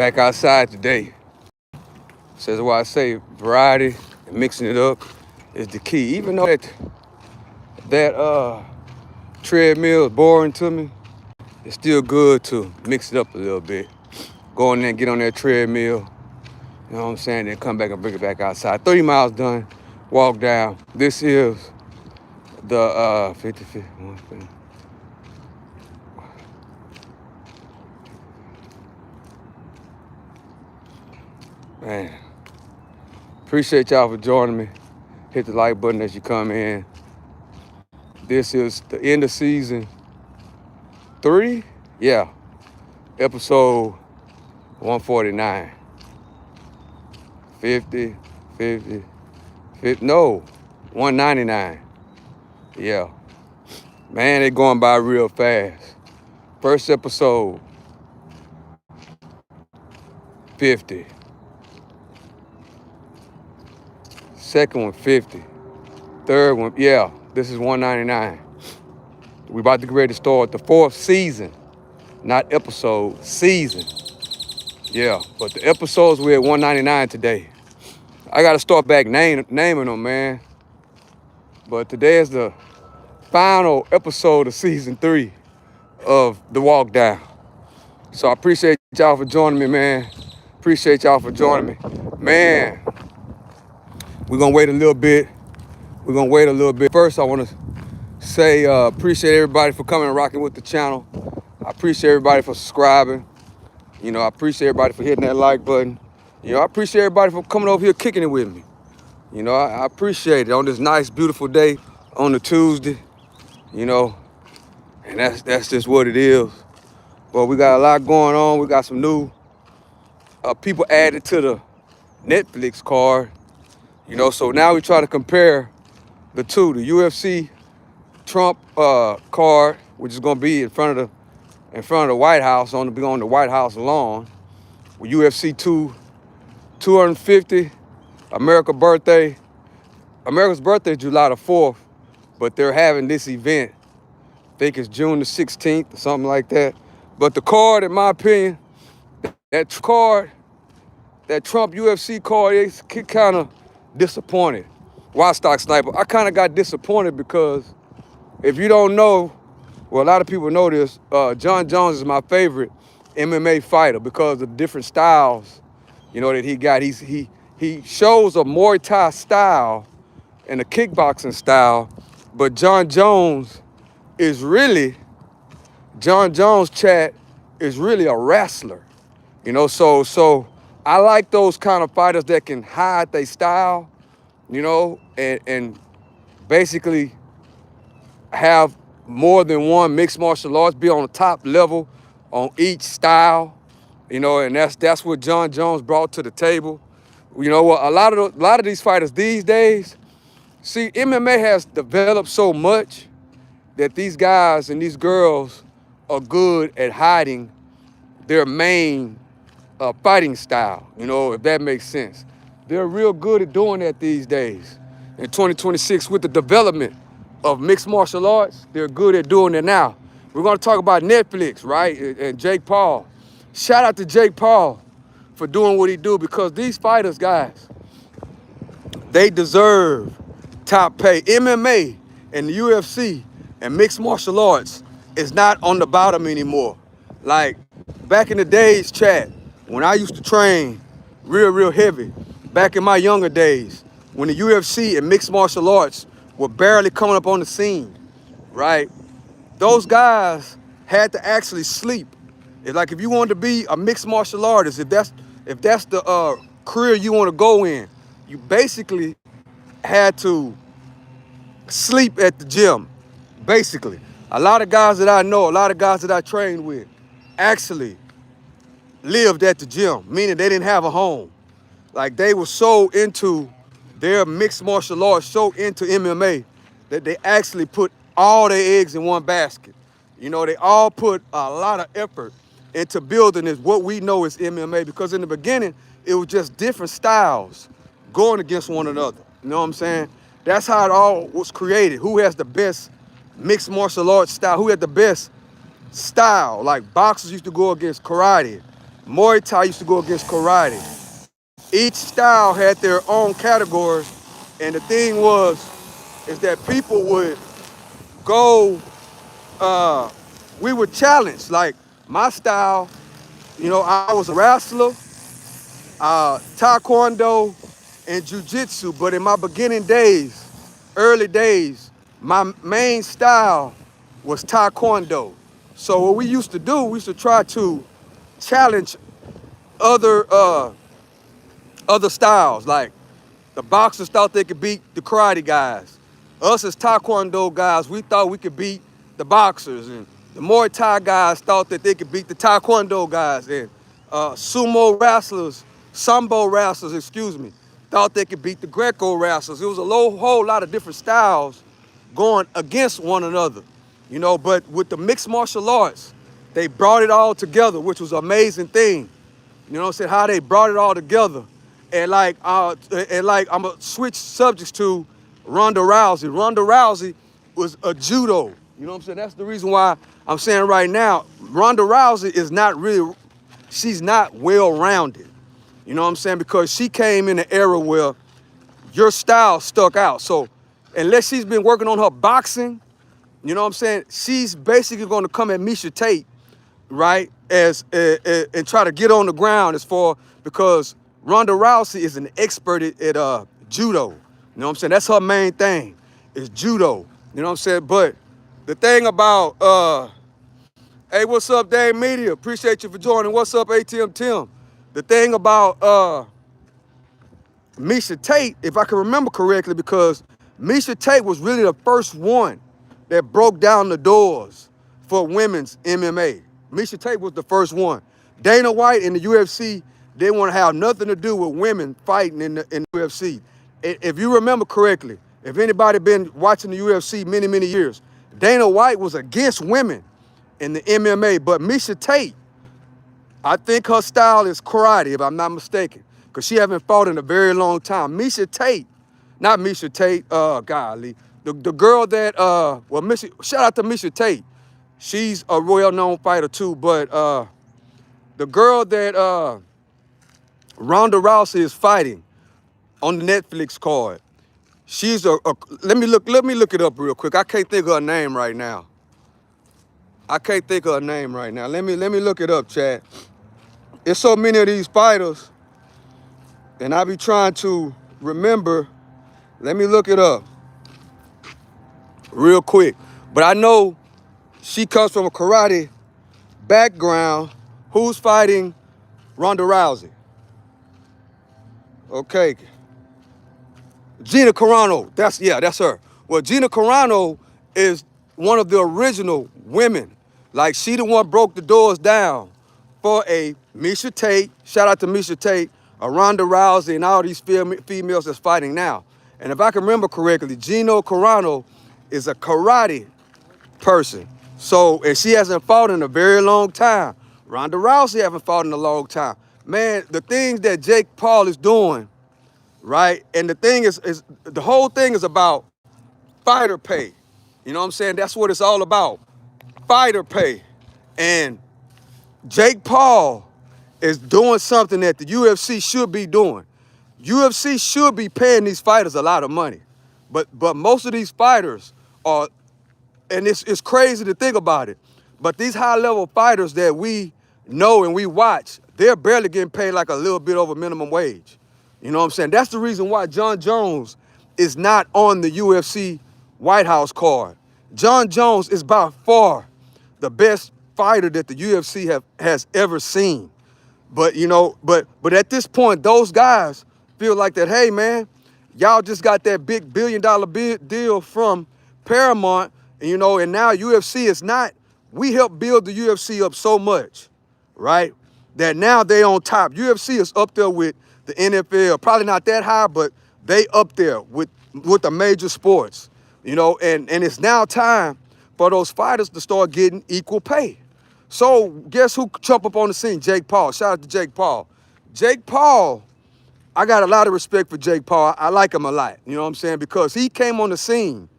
Back outside today. So that's why I say variety and mixing it up is the key. Even though that treadmill is boring to me, it's still good to mix it up a little bit. Go in there and get on that treadmill, you know what I'm saying, then come back and bring it back outside. 30 miles done, walk down. This is the 50. Man, appreciate y'all for joining me. Hit the like button as you come in. This is the end of season 3. Yeah, episode 149. 50, no, 199. Yeah, man, they going by real fast. First episode, 50. Second one, 50. Third one, yeah, this is 199. We about to get ready to start the 4th season, not episode, season. Yeah, but the episodes, we're at 199 today. I got to start back naming them, man. But today is the final episode of season 3 of The Walk Down. So I appreciate y'all for joining me, man. Appreciate y'all for joining me. Man, we're going to wait a little bit. First, I want to say appreciate everybody for coming and rocking with the channel. I appreciate everybody for subscribing. You know, I appreciate everybody for hitting that like button. You know, I appreciate everybody for coming over here kicking it with me. You know, I appreciate it on this nice, beautiful day on a Tuesday. You know, and that's just what it is. But we got a lot going on. We got some new people added to the Netflix card. You know, so now we try to compare the two, the UFC Trump card, which is going to be in front of the White House, on the White House lawn, with UFC 250, America's birthday is July the 4th, but they're having this event, I think it's June the 16th or something like that. But the card, in my opinion, that Trump UFC card is kind of disappointed. Wild Stock Sniper, I kind of got disappointed because if you don't know, well, a lot of people know this, John Jones is my favorite MMA fighter because of the different styles, you know, that he got. He shows a Muay Thai style and a kickboxing style, but John Jones, chat, is really a wrestler, you know. So I like those kind of fighters that can hide their style, you know, and basically have more than one mixed martial arts, be on the top level on each style, you know, and that's what John Jones brought to the table. You know what? A lot of these fighters these days, see, MMA has developed so much that these guys and these girls are good at hiding their main fighting style, you know, if that makes sense. They're real good at doing that these days. In 2026, with the development of mixed martial arts, they're good at doing it now. We're going to talk about Netflix, right? And Jake Paul. Shout out to Jake Paul for doing what he do, because these fighters, guys, they deserve top pay. MMA and the UFC and mixed martial arts is not on the bottom anymore. Like back in the days, chat, when I used to train real heavy, back in my younger days, when the UFC and mixed martial arts were barely coming up on the scene, right? Those guys had to actually sleep. It's like if you wanted to be a mixed martial artist, if that's the career you want to go in, you basically had to sleep at the gym. Basically, a lot of guys that I know, a lot of guys that I trained with, actually lived at the gym, meaning they didn't have a home. Like they were so into their mixed martial arts, so into MMA, that they actually put all their eggs in one basket. You know, they all put a lot of effort into building this, what we know is MMA, because in the beginning, it was just different styles going against one another. You know what I'm saying? That's how it all was created. Who has the best mixed martial arts style? Who had the best style? Like boxers used to go against karate. Muay Thai used to go against karate. Each style had their own category, and the thing is that people would go, we were challenged. Like my style, I was a wrestler, taekwondo, and jujitsu. But in my beginning days, early days, my main style was taekwondo. So what we used to do, we used to try to challenge other other styles. Like the boxers thought they could beat the karate guys. Us as taekwondo guys, we thought we could beat the boxers, and the Muay Thai guys thought that they could beat the taekwondo guys, and sumo wrestlers, sambo wrestlers, excuse me, thought they could beat the Greco wrestlers. It was a whole lot of different styles going against one another, but with the mixed martial arts, they brought it all together, which was an amazing thing. You know what I'm saying? How they brought it all together. And I'm gonna switch subjects to Ronda Rousey. Ronda Rousey was a judo. You know what I'm saying? That's the reason why I'm saying right now, Ronda Rousey is not really, she's not well-rounded. You know what I'm saying? Because she came in an era where your style stuck out. So unless she's been working on her boxing, you know what I'm saying? She's basically gonna come at Miesha Tate, right? And try to get on the ground because Ronda Rousey is an expert at judo. You know what I'm saying? That's her main thing, is judo. You know what I'm saying? But the thing about, hey, what's up, Dave Media? Appreciate you for joining. What's up, ATM Tim? The thing about Miesha Tate, if I can remember correctly, because Miesha Tate was really the first one that broke down the doors for women's MMA. Miesha Tate was the first one. Dana White and the UFC didn't want to have nothing to do with women fighting in the UFC. If you remember correctly, if anybody been watching the UFC many, many years, Dana White was against women in the MMA, but Miesha Tate, I think her style is karate, if I'm not mistaken, because she haven't fought in a very long time. Miesha Tate, not Miesha Tate, golly, the girl that, shout out to Miesha Tate. She's a well-known fighter too, but the girl that Ronda Rousey is fighting on the Netflix card, she's let me look it up real quick. I can't think of her name right now. Let me look it up, Chad. There's so many of these fighters, and I be trying to remember. Let me look it up real quick. But I know she comes from a karate background. Who's fighting Ronda Rousey? Okay. Gina Carano. That's her. Well, Gina Carano is one of the original women. Like, she the one broke the doors down for a Miesha Tate. Shout out to Miesha Tate, a Ronda Rousey, and all these females that's fighting now. And if I can remember correctly, Gina Carano is a karate person. So, and she hasn't fought in a very long time. Ronda Rousey haven't fought in a long time. Man, the things that Jake Paul is doing, right? And the thing is the whole thing is about fighter pay. You know what I'm saying? That's what it's all about. Fighter pay. And Jake Paul is doing something that the UFC should be doing. UFC should be paying these fighters a lot of money. But most of these fighters are, and it's crazy to think about it, but these high-level fighters that we know and we watch, they're barely getting paid like a little bit over minimum wage. You know what I'm saying? That's the reason why John Jones is not on the UFC White House card. John Jones is by far the best fighter that the UFC has ever seen. But, but at this point, those guys feel like that, hey, man, y'all just got that big $1 billion deal from Paramount, and now UFC is not, we helped build the UFC up so much, right, that now they on top. UFC is up there with the NFL, probably not that high, but they up there with the major sports, and it's now time for those fighters to start getting equal pay. So guess who jumped up on the scene? Jake Paul. Shout out to Jake Paul. Jake Paul, I got a lot of respect for Jake Paul. I like him a lot, you know what I'm saying? Because he came on the scene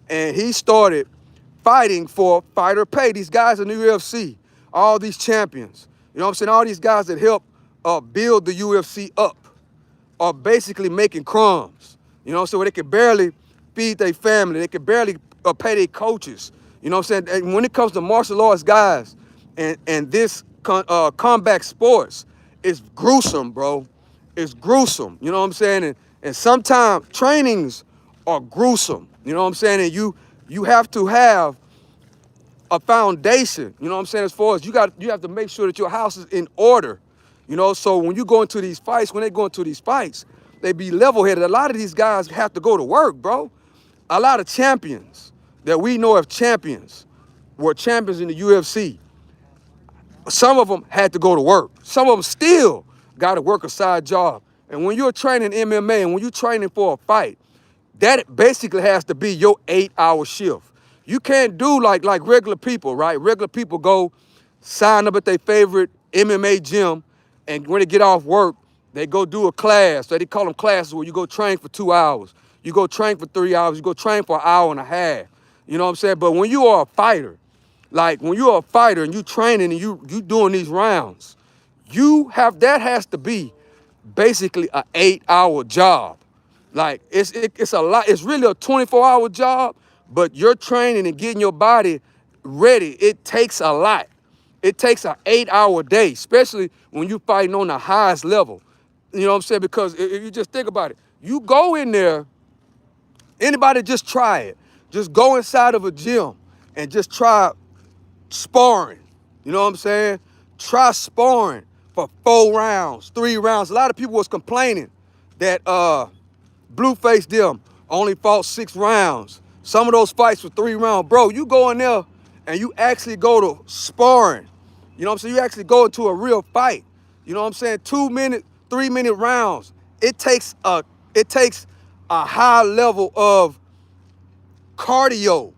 and he started fighting for fighter pay. These guys in the UFC, all these champions, You know what I'm saying? All these guys that help build the UFC up are basically making crumbs. You know what I'm saying? Where they can barely feed their family. They can barely pay their coaches. You know what I'm saying? And when it comes to martial arts guys and this combat sports, it's gruesome, bro. It's gruesome. You know what I'm saying? And sometimes trainings are gruesome. You know what I'm saying? And you have to have a foundation, you know what I'm saying, as far as you have to make sure that your house is in order. You know, so when you go into these fights, when they go into these fights, they be level-headed. A lot of these guys have to go to work, bro. A lot of champions that we know of champions were champions in the UFC. Some of them had to go to work. Some of them still got to work a side job. And when you're training MMA and when you're training for a fight, that basically has to be your 8-hour shift. You can't do like regular people, right? Regular people go sign up at their favorite MMA gym, and when they get off work, they go do a class. So they call them classes where you go train for 2 hours. You go train for 3 hours. You go train for an hour and a half. You know what I'm saying? But when you are a fighter, like when you're a fighter and you training and you doing these rounds, that has to be basically an 8-hour job. Like it's a lot. It's really a 24-hour job, but your training and getting your body ready, it takes a lot. It takes an 8-hour day, especially when you fighting on the highest level. You know what I'm saying? Because if you just think about it, you go in there, anybody just try it. Just go inside of a gym and just try sparring. You know what I'm saying? Try sparring for 4 rounds, 3 rounds. A lot of people was complaining that Blueface them only fought 6 rounds. Some of those fights were 3 rounds. Bro, you go in there and you actually go to sparring. You know what I'm saying? You actually go into a real fight. You know what I'm saying? 2-minute, 3-minute rounds. It takes a high level of cardio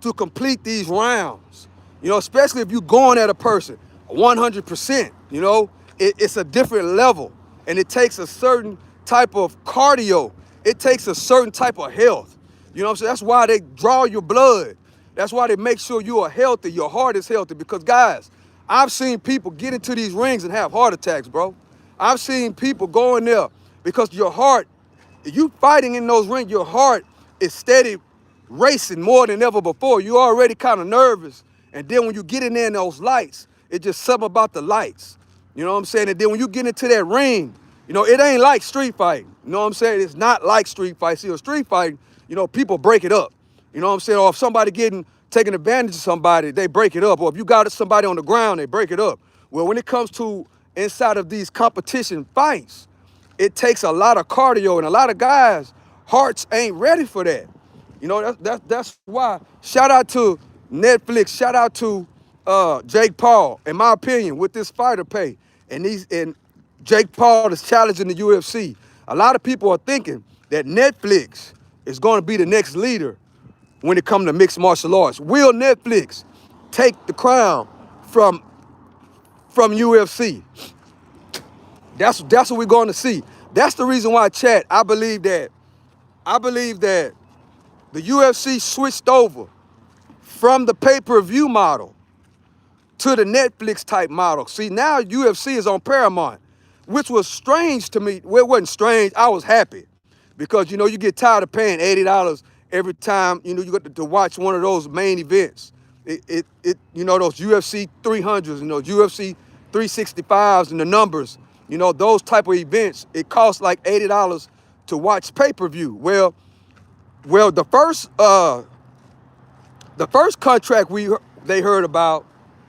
to complete these rounds. You know, especially if you're going at a person 100%, you know, it's a different level, and it takes a certain type of cardio. It takes a certain type of health. You know what I'm saying? That's why they draw your blood. That's why they make sure you are healthy, your heart is healthy. Because guys, I've seen people get into these rings and have heart attacks, bro. I've seen people go in there because your heart, you fighting in those rings, your heart is steady racing more than ever before. You're already kind of nervous. And then when you get in there in those lights, it's just something about the lights. You know what I'm saying? And then when you get into that ring, you know, it ain't like street fighting. You know what I'm saying? It's not like street fight. See, a street fighting, you know, people break it up. You know what I'm saying? Or if somebody taking advantage of somebody, they break it up. Or if you got somebody on the ground, they break it up. Well, when it comes to inside of these competition fights, it takes a lot of cardio, and a lot of guys' hearts ain't ready for that. You know, that's why. Shout out to Netflix. Shout out to Jake Paul. In my opinion, with this fighter pay and Jake Paul is challenging the UFC. A lot of people are thinking that Netflix is going to be the next leader when it comes to mixed martial arts. Will Netflix take the crown from UFC? That's what we're going to see. That's the reason why, chat, I believe that the UFC switched over from the pay-per-view model to the Netflix type model. See, now UFC is on Paramount, which was strange to me. Well, it wasn't strange. I was happy because, you know, you get tired of paying $80 every time, you know, you get to watch one of those main events. You know, those UFC 300s, you know, UFC 365s and the numbers, you know, those type of events, it costs like $80 to watch pay-per-view. Well, the first contract they heard about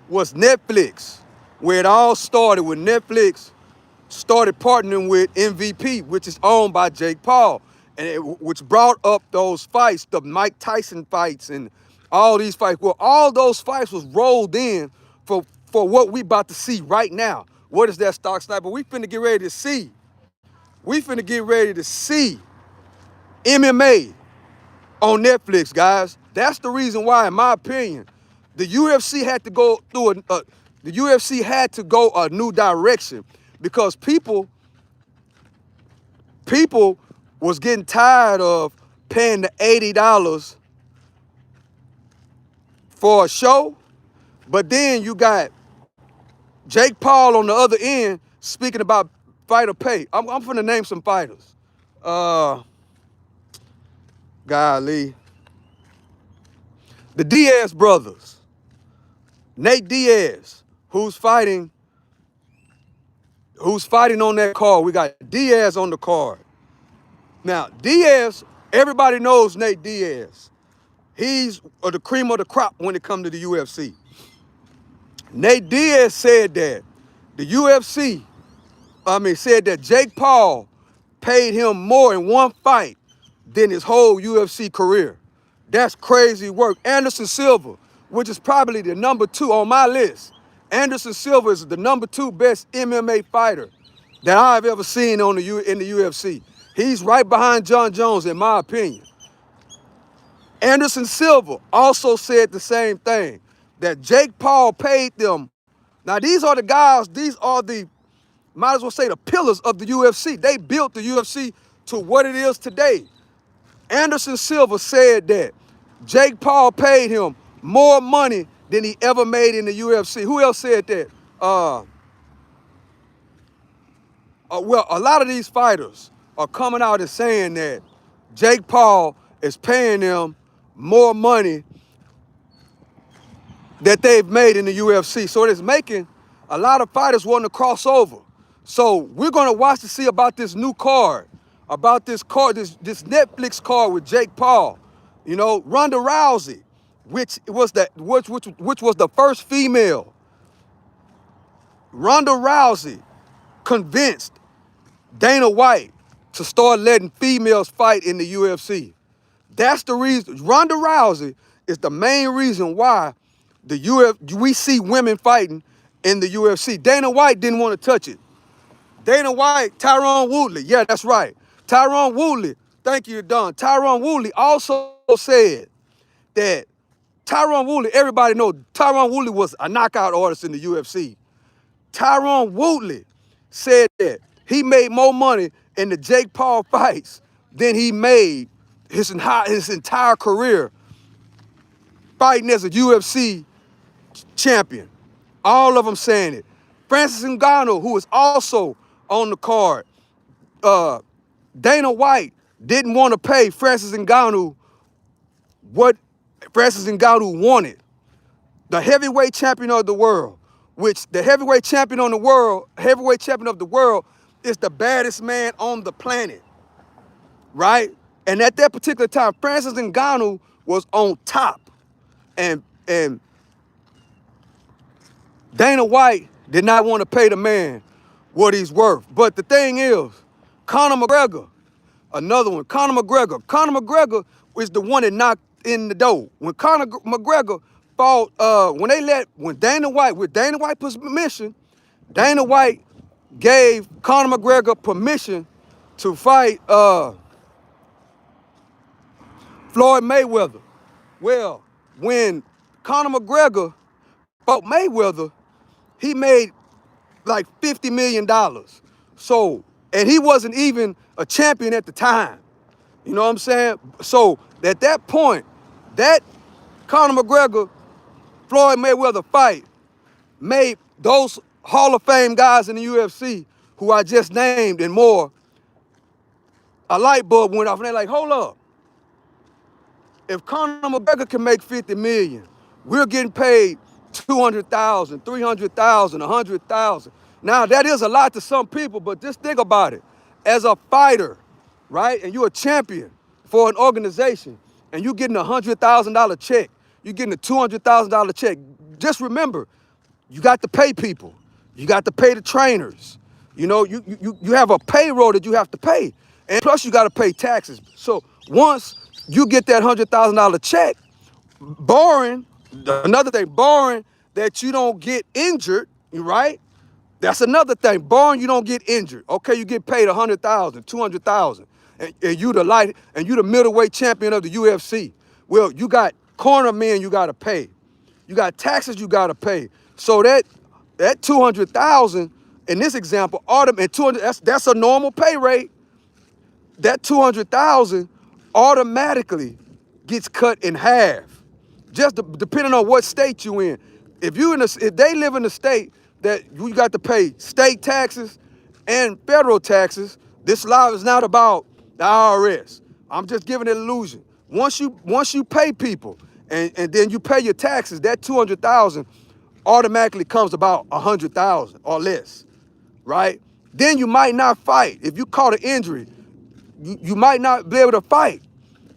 was Netflix, where it all started when Netflix started partnering with MVP, which is owned by Jake Paul, and which brought up those fights, the Mike Tyson fights and all these fights. Well, all those fights was rolled in for what we about to see right now. What is that, Stock Sniper? We finna get ready to see. We finna get ready to see MMA on Netflix, guys. That's the reason why, in my opinion, the UFC had to go through a new direction, because people was getting tired of paying the $80 for a show, but then you got Jake Paul on the other end speaking about fighter pay. I'm finna name some fighters. Golly. The Diaz brothers. Nate Diaz, who's fighting on that card. We got Diaz on the card. Now, Diaz, everybody knows Nate Diaz. He's the cream of the crop when it comes to the UFC. Nate Diaz said that the UFC, said that Jake Paul paid him more in one fight than his whole UFC career. That's crazy work. Anderson Silva, which is probably the number 2 on my list. Anderson Silva is the number 2 best MMA fighter that I've ever seen in the UFC. He's right behind John Jones, in my opinion. Anderson Silva also said the same thing, that Jake Paul paid them. Now, these are the guys, these are the, might as well say, the pillars of the UFC. They built the UFC to what it is today. Anderson Silva said that Jake Paul paid him more money than he ever made in the UFC. Who else said that? Well, a lot of these fighters are coming out and saying that Jake Paul is paying them more money that they've made in the UFC. So it is making a lot of fighters want to cross over. So we're going to watch to see about this new card, about this card, this Netflix card with Jake Paul. You know, Ronda Rousey, which was the first female. Ronda Rousey convinced Dana White to start letting females fight in the UFC. That's the reason. Ronda Rousey is the main reason why we see women fighting in the UFC. Dana White didn't want to touch it. Dana White, Tyron Woodley, yeah, that's right. Tyron Woodley, thank you, Don. Tyron Woodley also said that Tyron Woodley, everybody knows Tyron Woodley was a knockout artist in the UFC. Tyron Woodley said that he made more money in the Jake Paul fights than he made his entire career fighting as a UFC champion. All of them saying it. Francis Ngannou, who is also on the card, Dana White didn't want to pay Francis Ngannou what Francis Ngannou wanted. The heavyweight champion of the world, which the heavyweight champion of the world is the baddest man on the planet, right? And at that particular time, Francis Ngannou was on top. And Dana White did not want to pay the man what he's worth. But the thing is, Conor McGregor, another one, Conor McGregor is the one that knocked in the door. When Conor McGregor fought, with Dana White's permission, Dana White gave Conor McGregor permission to fight Floyd Mayweather. Well, when Conor McGregor fought Mayweather, he made like $50 million. So, and he wasn't even a champion at the time. You know what I'm saying? So at that point, that Conor McGregor, Floyd Mayweather fight made those Hall of Fame guys in the UFC, who I just named and more, a light bulb went off and they're like, hold up. If Conor McGregor can make 50 million, we're getting paid 200,000, 300,000, 100,000. Now that is a lot to some people, but just think about it. As a fighter, right, and you're a champion for an organization, and you're getting $100,000 check, you're getting a $200,000 check. Just remember, you got to pay people. You got to pay the trainers. You know, you have a payroll that you have to pay, and plus you got to pay taxes. So once you get that $100,000 check, barring that you don't get injured, right? That's another thing. Barring you don't get injured. Okay, you get paid $100,000, $200,000, and you the middleweight champion of the UFC. Well, you got corner men you gotta pay. You got taxes you gotta pay. So that $200,000 in this example, that's a normal pay rate. That $200,000 automatically gets cut in half, just depending on what state you in. If they live in a state that you got to pay state taxes and federal taxes. This law is not about the IRS. I'm just giving an illusion. Once you pay people and then you pay your taxes, that 200,000 automatically comes about 100,000 or less, right? Then you might not fight. If you caught an injury, you might not be able to fight.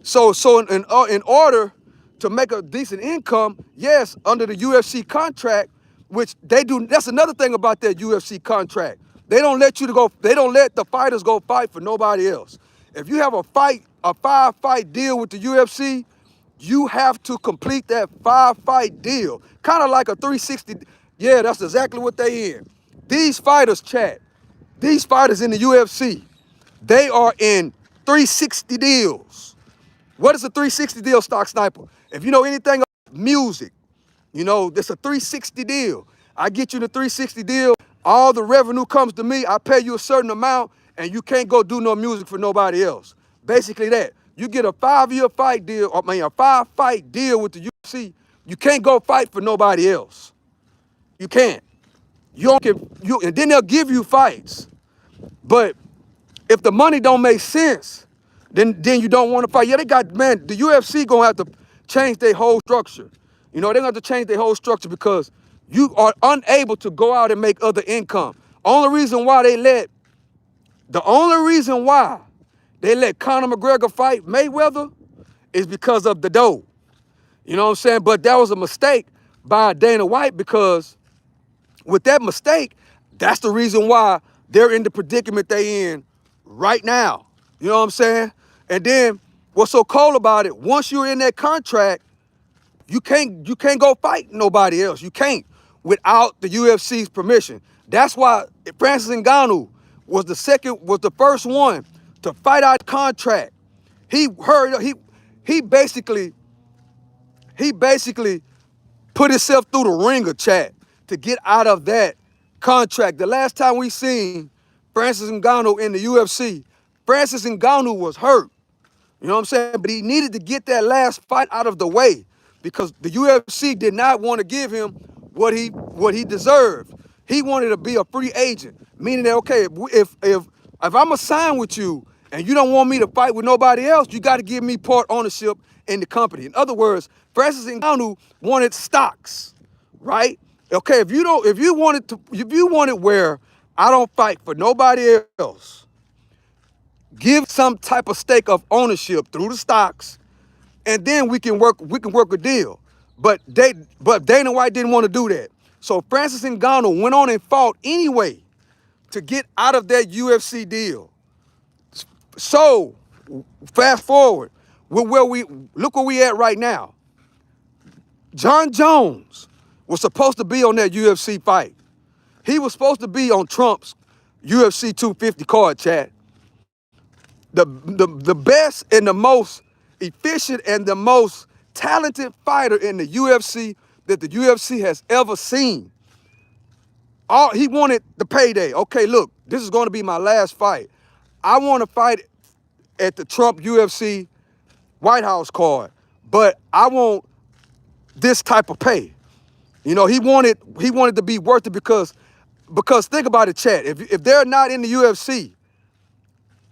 So in order to make a decent income, yes, under the UFC contract, which they do, that's another thing about that UFC contract. They don't let the fighters go fight for nobody else. If you have a 5-fight deal with the UFC, you have to complete that 5-fight deal. Kind of like a 360. Yeah, that's exactly what they in. These fighters, chat, these fighters in the UFC, they are in 360 deals. What is a 360 deal, Stock Sniper? If you know anything about music, you know, it's a 360 deal. I get you the 360 deal, all the revenue comes to me, I pay you a certain amount, and you can't go do no music for nobody else. Basically that. You get a 5-year fight deal, a 5-fight deal with the UFC, you can't go fight for nobody else. You can't. And then they'll give you fights. But if the money don't make sense, then you don't want to fight. Yeah, the UFC gonna have to change their whole structure. You know, they're gonna have to change their whole structure because you are unable to go out and make other income. The only reason why they let Conor McGregor fight Mayweather is because of the dough. You know what I'm saying? But that was a mistake by Dana White, because with that mistake, that's the reason why they're in the predicament they in right now. You know what I'm saying? And then what's so cool about it, once you're in that contract, you can't go fight nobody else. You can't without the UFC's permission. That's why Francis Ngannou was the first one to fight out contract. He basically put himself through the ringer, chat, to get out of that contract. The last time we seen Francis Ngannou in the UFC, Francis Ngannou was hurt. You know what I'm saying? But he needed to get that last fight out of the way because the UFC did not want to give him what he deserved. He wanted to be a free agent, meaning that, okay, if I'm gonna sign with you and you don't want me to fight with nobody else, you got to give me part ownership in the company. In other words, Francis Ngannou wanted stocks, right? Okay, if you wanted where I don't fight for nobody else, give some type of stake of ownership through the stocks, and then we can work a deal. But Dana White didn't want to do that. So Francis Ngannou went on and fought anyway to get out of that UFC deal. So fast forward, look where we at right now. John Jones was supposed to be on that UFC fight. He was supposed to be on Trump's UFC 250 card, chat. The best and the most efficient and the most talented fighter in the UFC that the UFC has ever seen. He wanted the payday. Okay, look, this is going to be my last fight. I want to fight at the Trump UFC White House card, but I want this type of pay. You know, he wanted to be worth it because think about it, chat. If they're not in the UFC,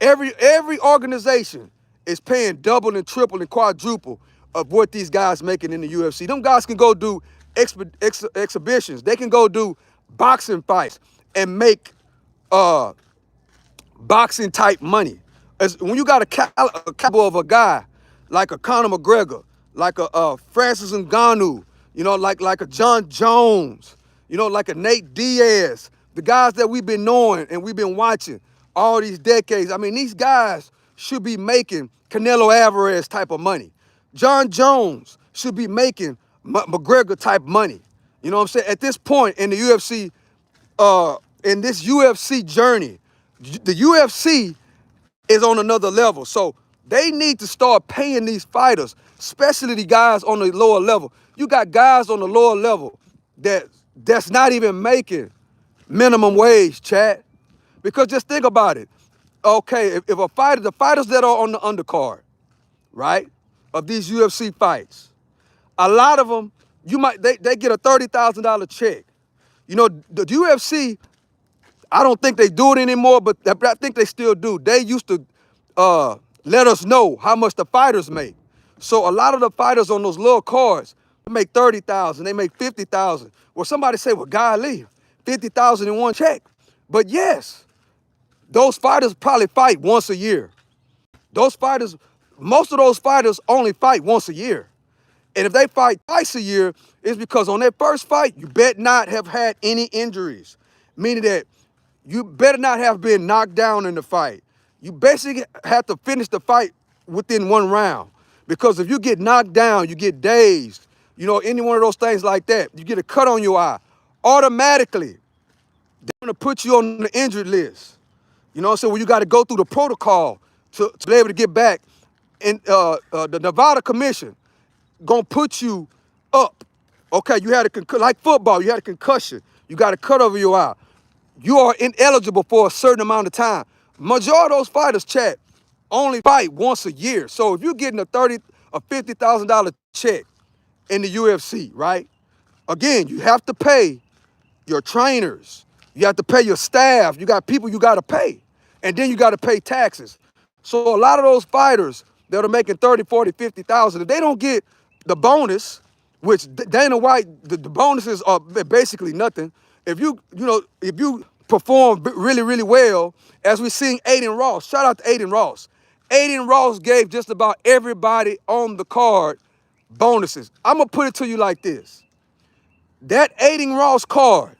every organization is paying double and triple and quadruple of what these guys making in the UFC. Them guys can go do exhibitions. They can go do boxing fights and make boxing type money. When you got a caliber of a guy like a Conor McGregor, like a Francis Ngannou, you know, like a John Jones, you know, like a Nate Diaz, the guys that we've been knowing and we've been watching all these decades. I mean, these guys should be making Canelo Alvarez type of money. John Jones should be making McGregor type money. You know what I'm saying? At this point in the UFC, in this UFC journey, the UFC is on another level. So they need to start paying these fighters, especially the guys on the lower level. You got guys on the lower level that's not even making minimum wage, chat. Because just think about it. Okay, if the fighters that are on the undercard, right, of these UFC fights, a lot of them, they get a $30,000 check. You know, the UFC, I don't think they do it anymore, but I think they still do. They used to let us know how much the fighters make. So a lot of the fighters on those little cards, they make 30,000, they make 50,000. Well, somebody say, well, golly, 50,000 in one check. But yes, those fighters probably fight once a year. Those fighters, most of those fighters only fight once a year. And if they fight twice a year, it's because on their first fight, you better not have had any injuries. Meaning that you better not have been knocked down in the fight. You basically have to finish the fight within one round. Because if you get knocked down, you get dazed, you know, any one of those things like that, you get a cut on your eye, automatically, they're gonna put you on the injured list. You know what I'm saying? Well, you gotta go through the protocol to be able to get back. And the Nevada Commission gonna put you up. Okay, you had a like football, you had a concussion, you got a cut over your eye. You are ineligible for a certain amount of time. Majority of those fighters, chat, only fight once a year. So if you're getting a $30,000 or $50,000 check in the UFC, right? Again, you have to pay your trainers. You have to pay your staff. You got people you got to pay. And then you got to pay taxes. So a lot of those fighters that are making 30, 40, 50,000, if they don't get the bonus, which Dana White, the bonuses are basically nothing. If you perform really, really well, as we're seeing Aiden Ross, shout out to Aiden Ross. Aiden Ross gave just about everybody on the card bonuses. I'm going to put it to you like this. That Aiden Ross card,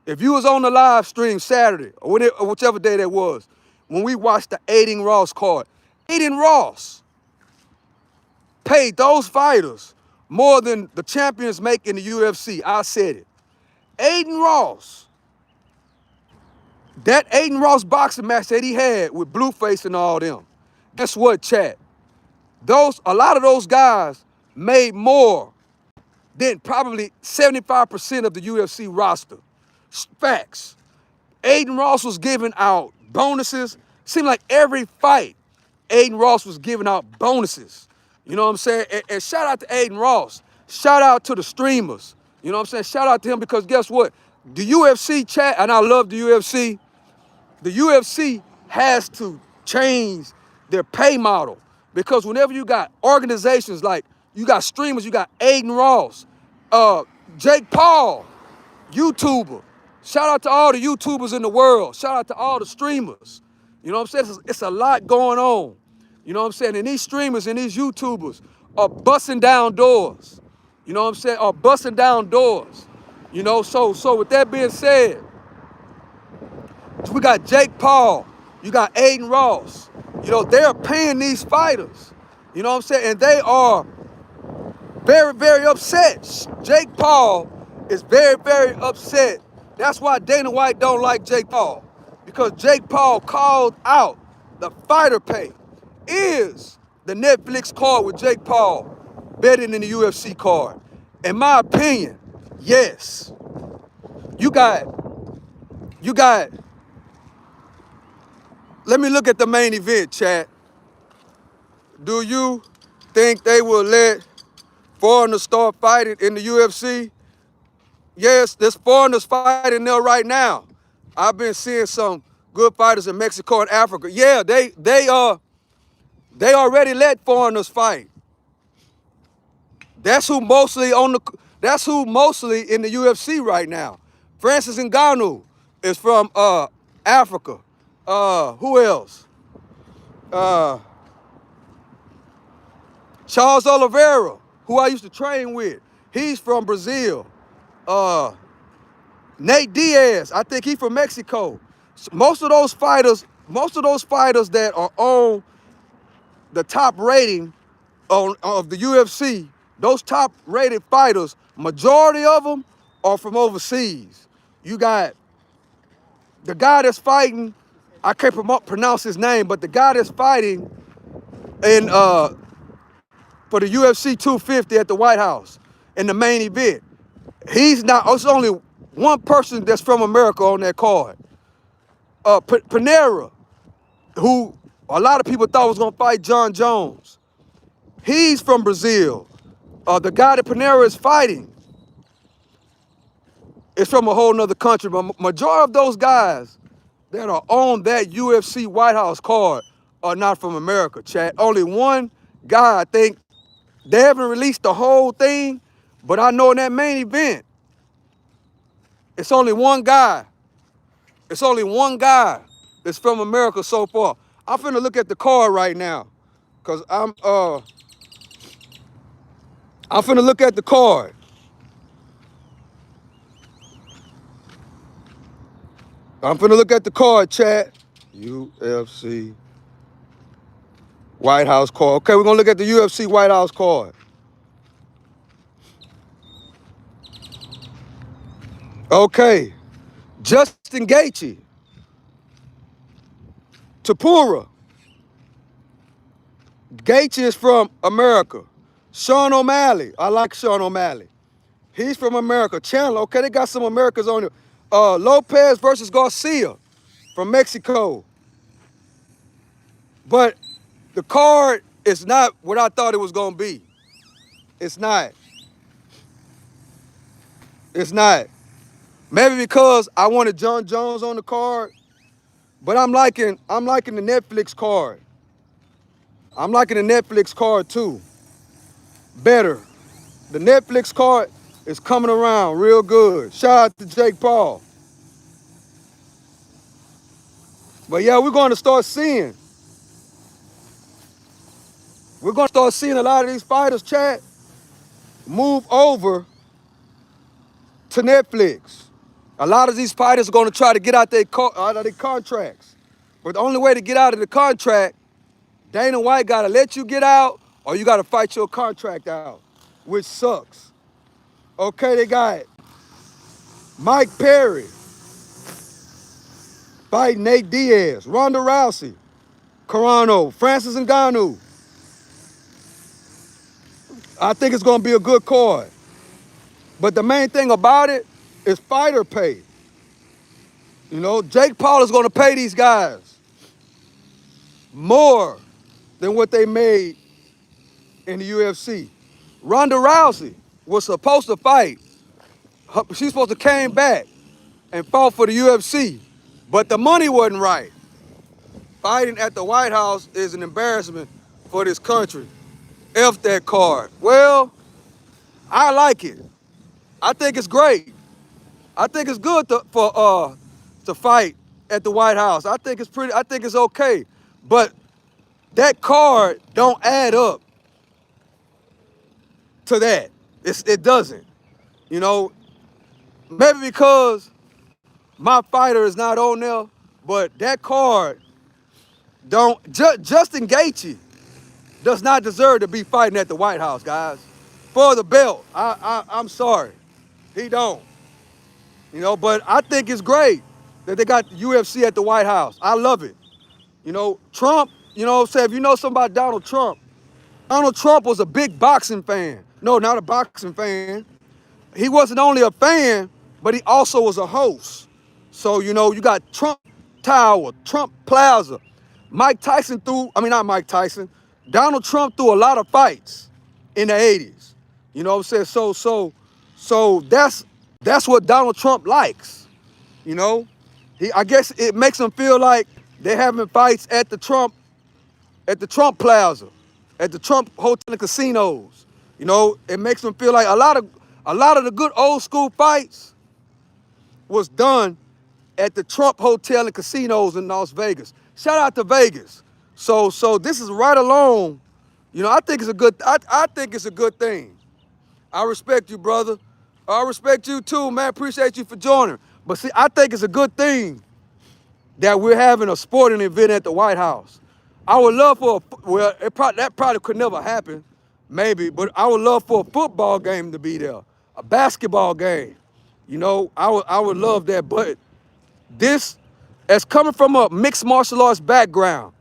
if you was on the live stream Saturday or whichever day that was, when we watched the Aiden Ross card, Aiden Ross paid those fighters more than the champions make in the UFC. I said it. Aiden Ross, that Aiden Ross boxing match that he had with Blueface and all them, guess what, chat? A lot of those guys made more than probably 75% of the UFC roster. Facts. Aiden Ross was giving out bonuses. Seemed like every fight, Aiden Ross was giving out bonuses. You know what I'm saying? And shout out to Aiden Ross. Shout out to the streamers. You know what I'm saying? Shout out to him because guess what? The UFC chat, and I love the UFC has to change their pay model because whenever you got organizations like, you got streamers, you got Aiden Ross, Jake Paul, YouTuber. Shout out to all the YouTubers in the world. Shout out to all the streamers. You know what I'm saying? It's a lot going on. You know what I'm saying? And these streamers and these YouTubers are busting down doors. You know what I'm saying? Are busting down doors. You know, so with that being said, we got Jake Paul. You got Aiden Ross. You know, they're paying these fighters. You know what I'm saying? And they are very, very upset. Jake Paul is very, very upset. That's why Dana White don't like Jake Paul. Because Jake Paul called out the fighter pay. Is the Netflix card with Jake Paul better than the UFC card? In my opinion, yes. You got, let me look at the main event, chat. Do you think they will let foreigners start fighting in the UFC? Yes, there's foreigners fighting there right now. I've been seeing some good fighters in Mexico and Africa. Yeah, they already let foreigners fight. That's who mostly in the UFC right now. Francis Ngannou is from Africa. Who else? Charles Oliveira, who I used to train with, he's from Brazil. Nate Diaz, I think he's from Mexico. So most of those fighters that are on the top rating of the UFC, those top rated fighters, majority of them are from overseas. You got the guy that's fighting, I can't pronounce his name, but the guy that's fighting in for the UFC 250 at the White House in the main event. It's only one person that's from America on that card. Panera, who a lot of people thought was gonna fight John Jones. He's from Brazil. The guy that Panera is fighting, It's from a whole nother country. But majority of those guys that are on that UFC White House card are not from America, chat. Only one guy, I think, they haven't released the whole thing, but I know in that main event, it's only one guy. It's only one guy that's from America so far. I'm finna look at the card right now, cause I'm finna look at the card. I'm finna look at the card, chat. UFC White House card. Okay, we're gonna look at the UFC White House card. Okay, Justin Gaethje, Tapura. Gaethje is from America. Sean O'Malley, I like Sean O'Malley. He's from America. Chandler, okay, they got some Americans on here. Lopez versus Garcia from Mexico. But the card is not what I thought it was gonna be. It's not. It's not. Maybe because I wanted John Jones on the card, but I'm liking the Netflix card. I'm liking the Netflix card too. Better. The Netflix card is coming around real good. Shout out to Jake Paul. But yeah, we're going to start seeing a lot of these fighters, chat, move over to Netflix. A lot of these fighters are going to try to get out of their contracts. But the only way to get out of the contract, Dana White got to let you get out or you got to fight your contract out, which sucks. Okay, they got Mike Perry fighting Nate Diaz, Ronda Rousey, Carano, Francis Ngannou. I think it's going to be a good card. But the main thing about it is fighter pay. You know, Jake Paul is going to pay these guys more than what they made in the UFC. Ronda Rousey was supposed to fight. She's supposed to came back and fought for the UFC, but the money wasn't right. Fighting at the White House is an embarrassment for this country. F that card. Well, I like it. I think it's great. I think it's good to fight at the White House. I think it's okay. But that card don't add up to that. It doesn't. You know, maybe because my fighter is not on there, but that card don't. Justin Gaethje does not deserve to be fighting at the White House, guys. For the belt. I'm sorry. He don't. You know, but I think it's great that they got UFC at the White House. I love it. You know, Trump, you know, say if you know something about Donald Trump was a big boxing fan. No, not a boxing fan. He wasn't only a fan, but he also was a host. So, you know, you got Trump Tower, Trump Plaza. Not Mike Tyson. Donald Trump threw a lot of fights in the 80s. You know what I'm saying? So that's what Donald Trump likes. You know? I guess it makes him feel like they're having fights at the Trump Plaza, at the Trump Hotel and Casinos. You know, it makes him feel like a lot of the good old school fights was done at the Trump Hotel and Casinos in Las Vegas. Shout out to Vegas. So this is right along. You know, I think it's a good thing. I respect you, brother. I respect you too, man. Appreciate you for joining. But see, I think it's a good thing that we're having a sporting event at the White House. I would love that probably could never happen, maybe, but I would love for a football game to be there, a basketball game. You know, I would love that, but this is coming from a mixed martial arts background.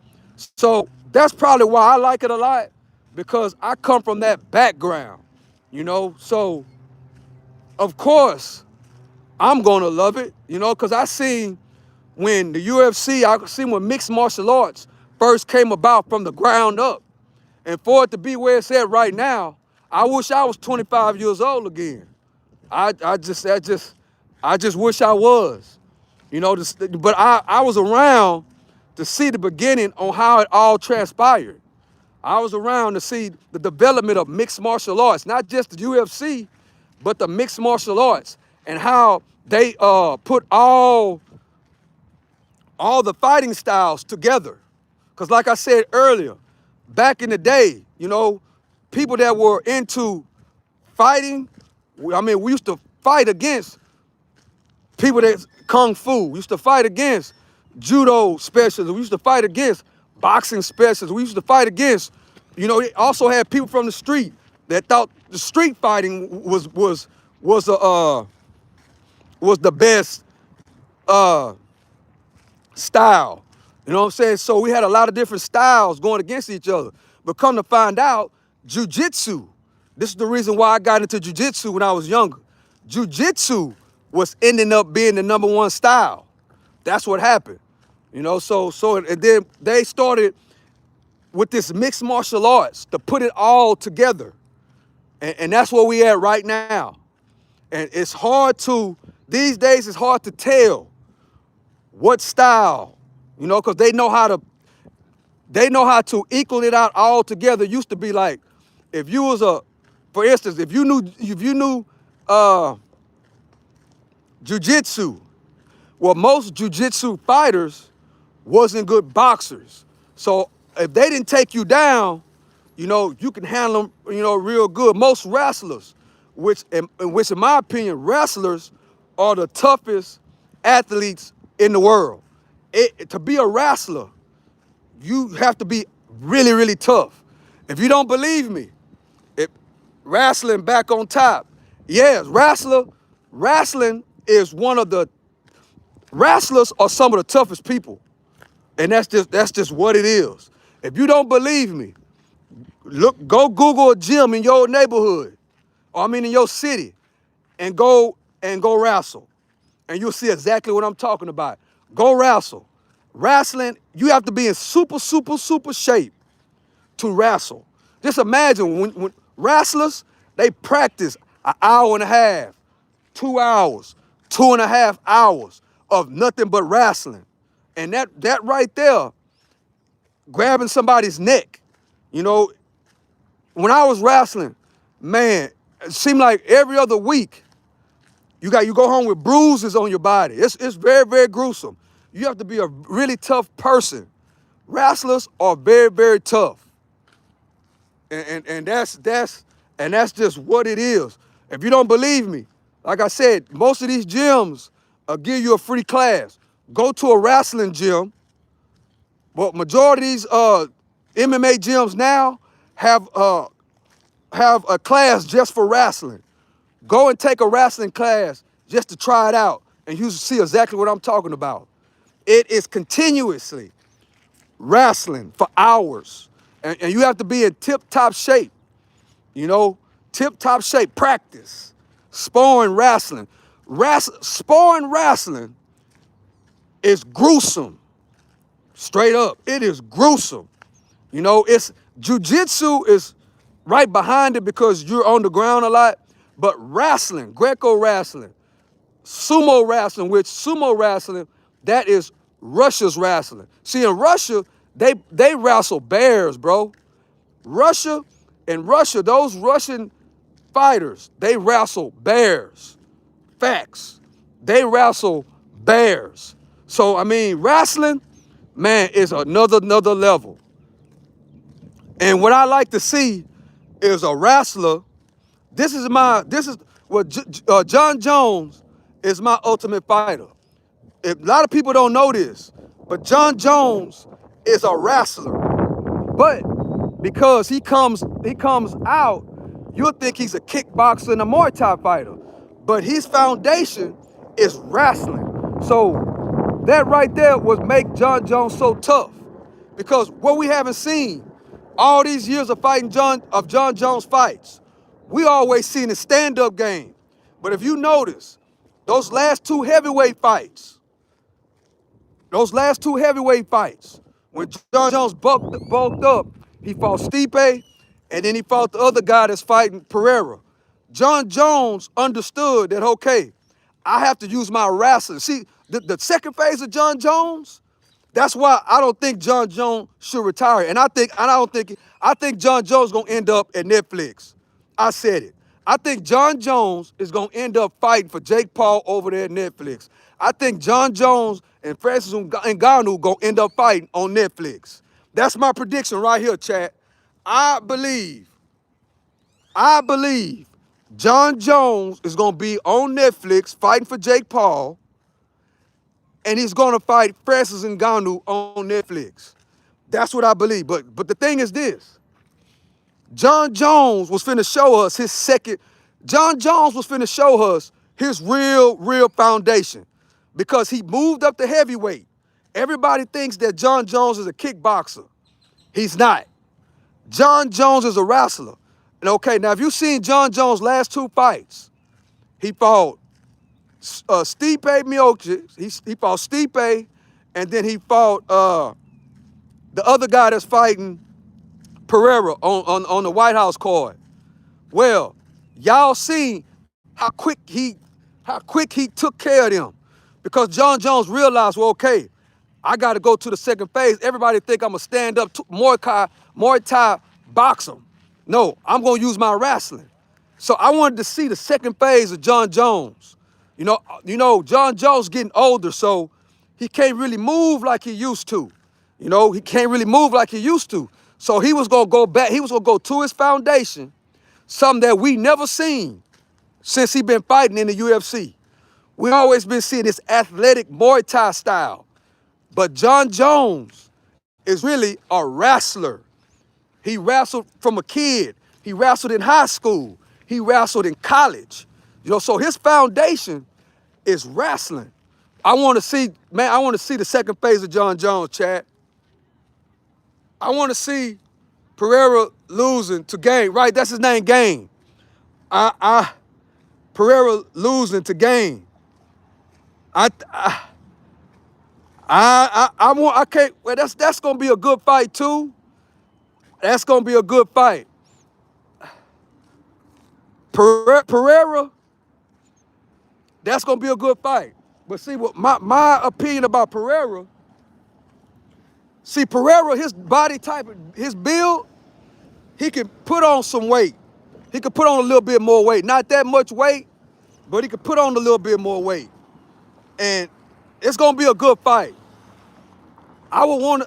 So that's probably why I like it a lot, because I come from that background, you know? So, of course, I'm gonna love it, you know, because I seen when mixed martial arts first came about from the ground up. And for it to be where it's at right now, I wish I was 25 years old again. I I just wish I was. You know, but I was around to see the beginning on how it all transpired. I was around to see the development of mixed martial arts, not just the UFC, but the mixed martial arts, and how they put all the fighting styles together. Because like I said earlier, back in the day, you know, people that were into fighting, I mean, we used to fight against people that kung fu. We used to fight against judo specialists. We used to fight against boxing specialists. We used to fight against, you know, they also had people from the street that thought the street fighting was the best style. You know what I'm saying? So we had a lot of different styles going against each other. But come to find out, jujitsu, this is the reason why I got into jujitsu when I was younger. Jujitsu was ending up being the #1 style. That's what happened. You know, and then they started with this mixed martial arts to put it all together. And that's where we at right now. And it's hard to, these days it's hard to tell what style, you know, because they know how to equal it out all together. It used to be like, if you was for instance, if you knew jujitsu, well, most jujitsu fighters wasn't good boxers. So if they didn't take you down, you know, you can handle them, you know, real good. Most wrestlers, which in my opinion, wrestlers are the toughest athletes in the world. To be a wrestler, you have to be really, really tough. If you don't believe me, wrestling back on top. Yes, wrestling is wrestlers are some of the toughest people. And that's just what it is. If you don't believe me, go Google a gym in your neighborhood, or I mean in your city, and go wrestle. And you'll see exactly what I'm talking about. Go wrestle. Wrestling, you have to be in super, super, super shape to wrestle. Just imagine when wrestlers, they practice an hour and a half, 2 hours, 2.5 hours of nothing but wrestling. And that right there, grabbing somebody's neck, you know, when I was wrestling, man, it seemed like every other week, you go home with bruises on your body. It's very, very gruesome. You have to be a really tough person. Wrestlers are very, very tough. And that's just what it is. If you don't believe me, like I said, most of these gyms give you a free class. Go to a wrestling gym. But majority of these MMA gyms now have a class just for wrestling. Go and take a wrestling class just to try it out, and you see exactly what I'm talking about. It is continuously wrestling for hours, and you have to be in tip-top shape, you know, tip-top shape, practice, sparring wrestling. Sparring wrestling is gruesome, straight up. It is gruesome. You know, jujitsu is right behind it because you're on the ground a lot, but wrestling, Greco wrestling, sumo wrestling, that is Russia's wrestling. See, in Russia, they wrestle bears, bro. In Russia, those Russian fighters, they wrestle bears. Facts. They wrestle bears. So, I mean, wrestling, man, is another level. And what I like to see is a wrestler. John Jones is my ultimate fighter. A lot of people don't know this, but John Jones is a wrestler. But because he comes out, you'll think he's a kickboxer and a Muay Thai fighter. But his foundation is wrestling. So that right there would make John Jones so tough. Because what we haven't seen, all these years of fighting John Jones fights, we always seen a stand-up game. But if you notice, those last two heavyweight fights, when John Jones bulked up, he fought Stipe, and then he fought the other guy that's fighting Pereira. John Jones understood that, okay, I have to use my wrestling. See, the second phase of John Jones, that's why I don't think John Jones should retire. And I think John Jones gonna end up at Netflix. I said it. I think John Jones is gonna end up fighting for Jake Paul over there at Netflix. I think John Jones and Francis Ngannou gonna end up fighting on Netflix. That's my prediction right here, chat. I believe John Jones is gonna be on Netflix fighting for Jake Paul, and he's gonna fight Francis Ngannou on Netflix. That's what I believe. But the thing is this: John Jones was finna show us his second. John Jones was finna show us his real foundation, because he moved up to heavyweight. Everybody thinks that John Jones is a kickboxer. He's not. John Jones is a wrestler. And okay, now if you've seen John Jones' last two fights, he fought Stipe Miocic. He fought Stipe, and then he fought the other guy that's fighting Pereira on the White House card. Well, y'all seen how quick he took care of them, because John Jones realized, well, okay, I got to go to the second phase. Everybody think I'm a stand-up Muay Thai boxer. No, I'm gonna use my wrestling. So I wanted to see the second phase of John Jones. You know, John Jones getting older, so he can't really move like he used to. You know, he can't really move like he used to. So he was gonna go back. He was gonna go to his foundation, something that we never seen since he been fighting in the UFC. We always been seeing this athletic Muay Thai style, but John Jones is really a wrestler. He wrestled from a kid. He wrestled in high school. He wrestled in college. You know, so his foundation is wrestling. I want to see the second phase of John Jones, Chad. I want to see Pereira losing to Game. Right, that's his name, Game. Pereira losing to Game. I can't. Well, that's gonna be a good fight too. That's gonna be a good fight. Pereira, that's gonna be a good fight. But see, what my opinion about Pereira, Pereira, his body type, his build, he can put on some weight. He could put on a little bit more weight. Not that much weight, but he could put on a little bit more weight. And it's gonna be a good fight. I want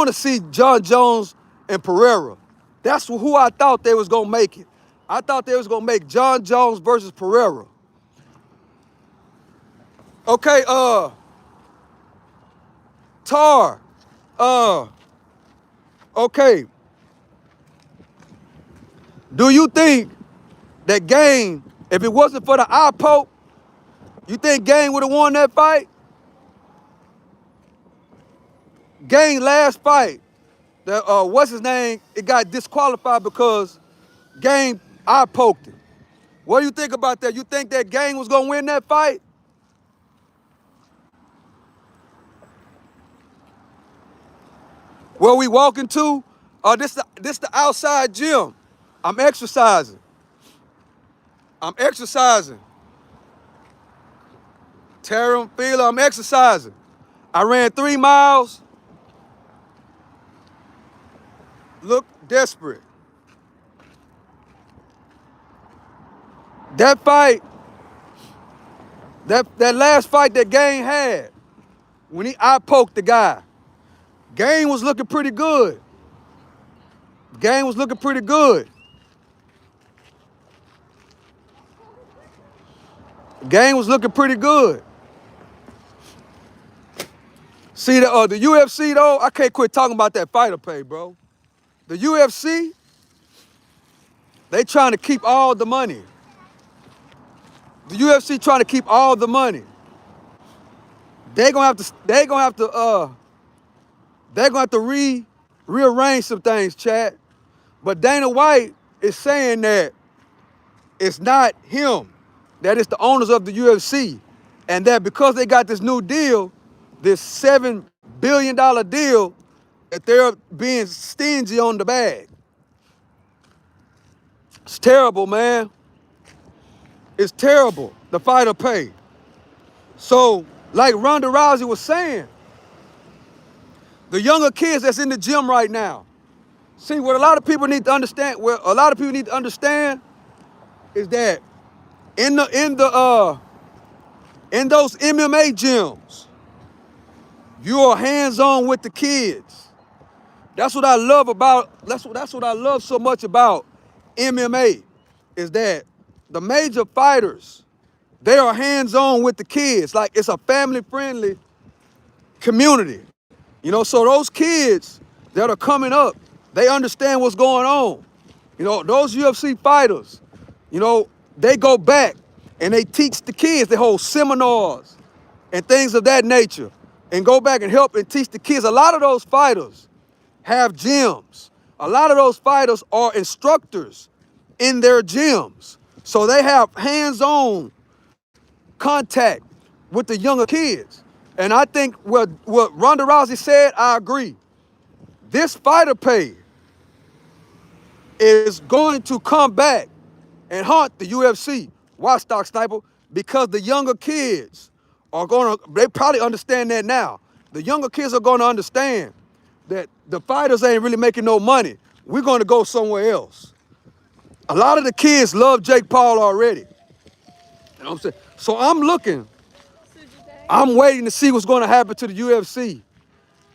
to see John Jones and Pereira. That's who I thought they was gonna make it. I thought they was gonna make John Jones versus Pereira. Okay, Tar, okay. Do you think that Game, if it wasn't for the eye poke, you think Game would have won that fight? Game last fight, what's his name? It got disqualified because Game eye poked him. What do you think about that? You think that Game was gonna win that fight? Where we walking to? This the outside gym. I'm exercising. Tear feel I'm exercising. I ran 3 miles. Look desperate. That fight, that last fight that Game had, when he eye poked the guy, Game was looking pretty good. Game was looking pretty good. Game was looking pretty good. See, the UFC, though, I can't quit talking about that fighter pay, bro. The UFC, they trying to keep all the money. The UFC trying to keep all the money. They're gonna have to rearrange some things, Chad. But Dana White is saying that it's not him, that it's the owners of the UFC, and that because they got this new deal, this $7 billion deal, that they're being stingy on the bag. It's terrible, man. It's terrible, the fighter pay. So, like Ronda Rousey was saying, the younger kids that's in the gym right now, see, what a lot of people need to understand, is that in those MMA gyms, you are hands-on with the kids. That's what I love about, that's what I love so much about MMA, is that the major fighters, they are hands-on with the kids. Like, it's a family-friendly community. You know, so those kids that are coming up, they understand what's going on. You know, those UFC fighters, you know, they go back and they teach the kids, they hold seminars and things of that nature, and go back and help and teach the kids. A lot of those fighters have gyms. A lot of those fighters are instructors in their gyms. So they have hands-on contact with the younger kids. And I think what Ronda Rousey said, I agree. This fighter pay is going to come back and haunt the UFC. Why, Stock Sniper? Because the younger kids are gonna, they probably understand that now. The younger kids are gonna understand that the fighters ain't really making no money. We're gonna go somewhere else. A lot of the kids love Jake Paul already. You know what I'm saying? So I'm waiting to see what's gonna happen to the UFC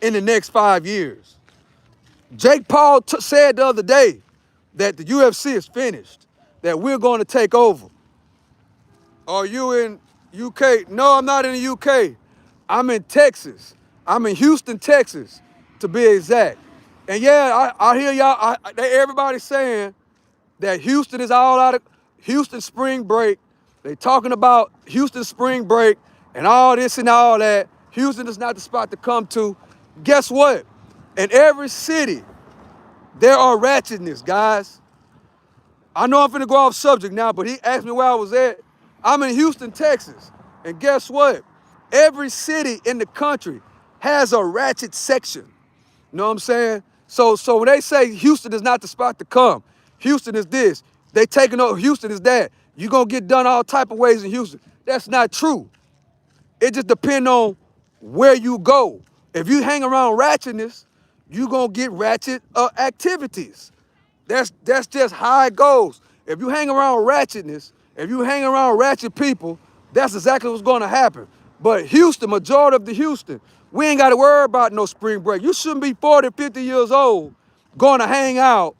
in the next 5 years. Jake Paul said the other day that the UFC is finished, that we're going to take over. Are you in UK? No, I'm not in the UK. I'm in Texas. I'm in Houston, Texas, to be exact. And yeah, I hear y'all, everybody's saying that Houston is all out of Houston spring break. They talking about Houston spring break and all this and all that. Houston is not the spot to come to. Guess what? In every city, there are ratchetness, guys. I know I'm finna go off subject now, but he asked me where I was at. I'm in Houston, Texas. And guess what? Every city in the country has a ratchet section. You know what I'm saying? So when they say Houston is not the spot to come, Houston is this, they taking over, Houston is that. You're gonna get done all type of ways in Houston. That's not true. It just depends on where you go. If you hang around ratchetness, you gonna get ratchet activities. That's just how it goes. If you hang around ratchetness, if you hang around ratchet people, that's exactly what's gonna happen. But Houston, majority of the Houston, we ain't gotta worry about no spring break. You shouldn't be 40, 50 years old going to hang out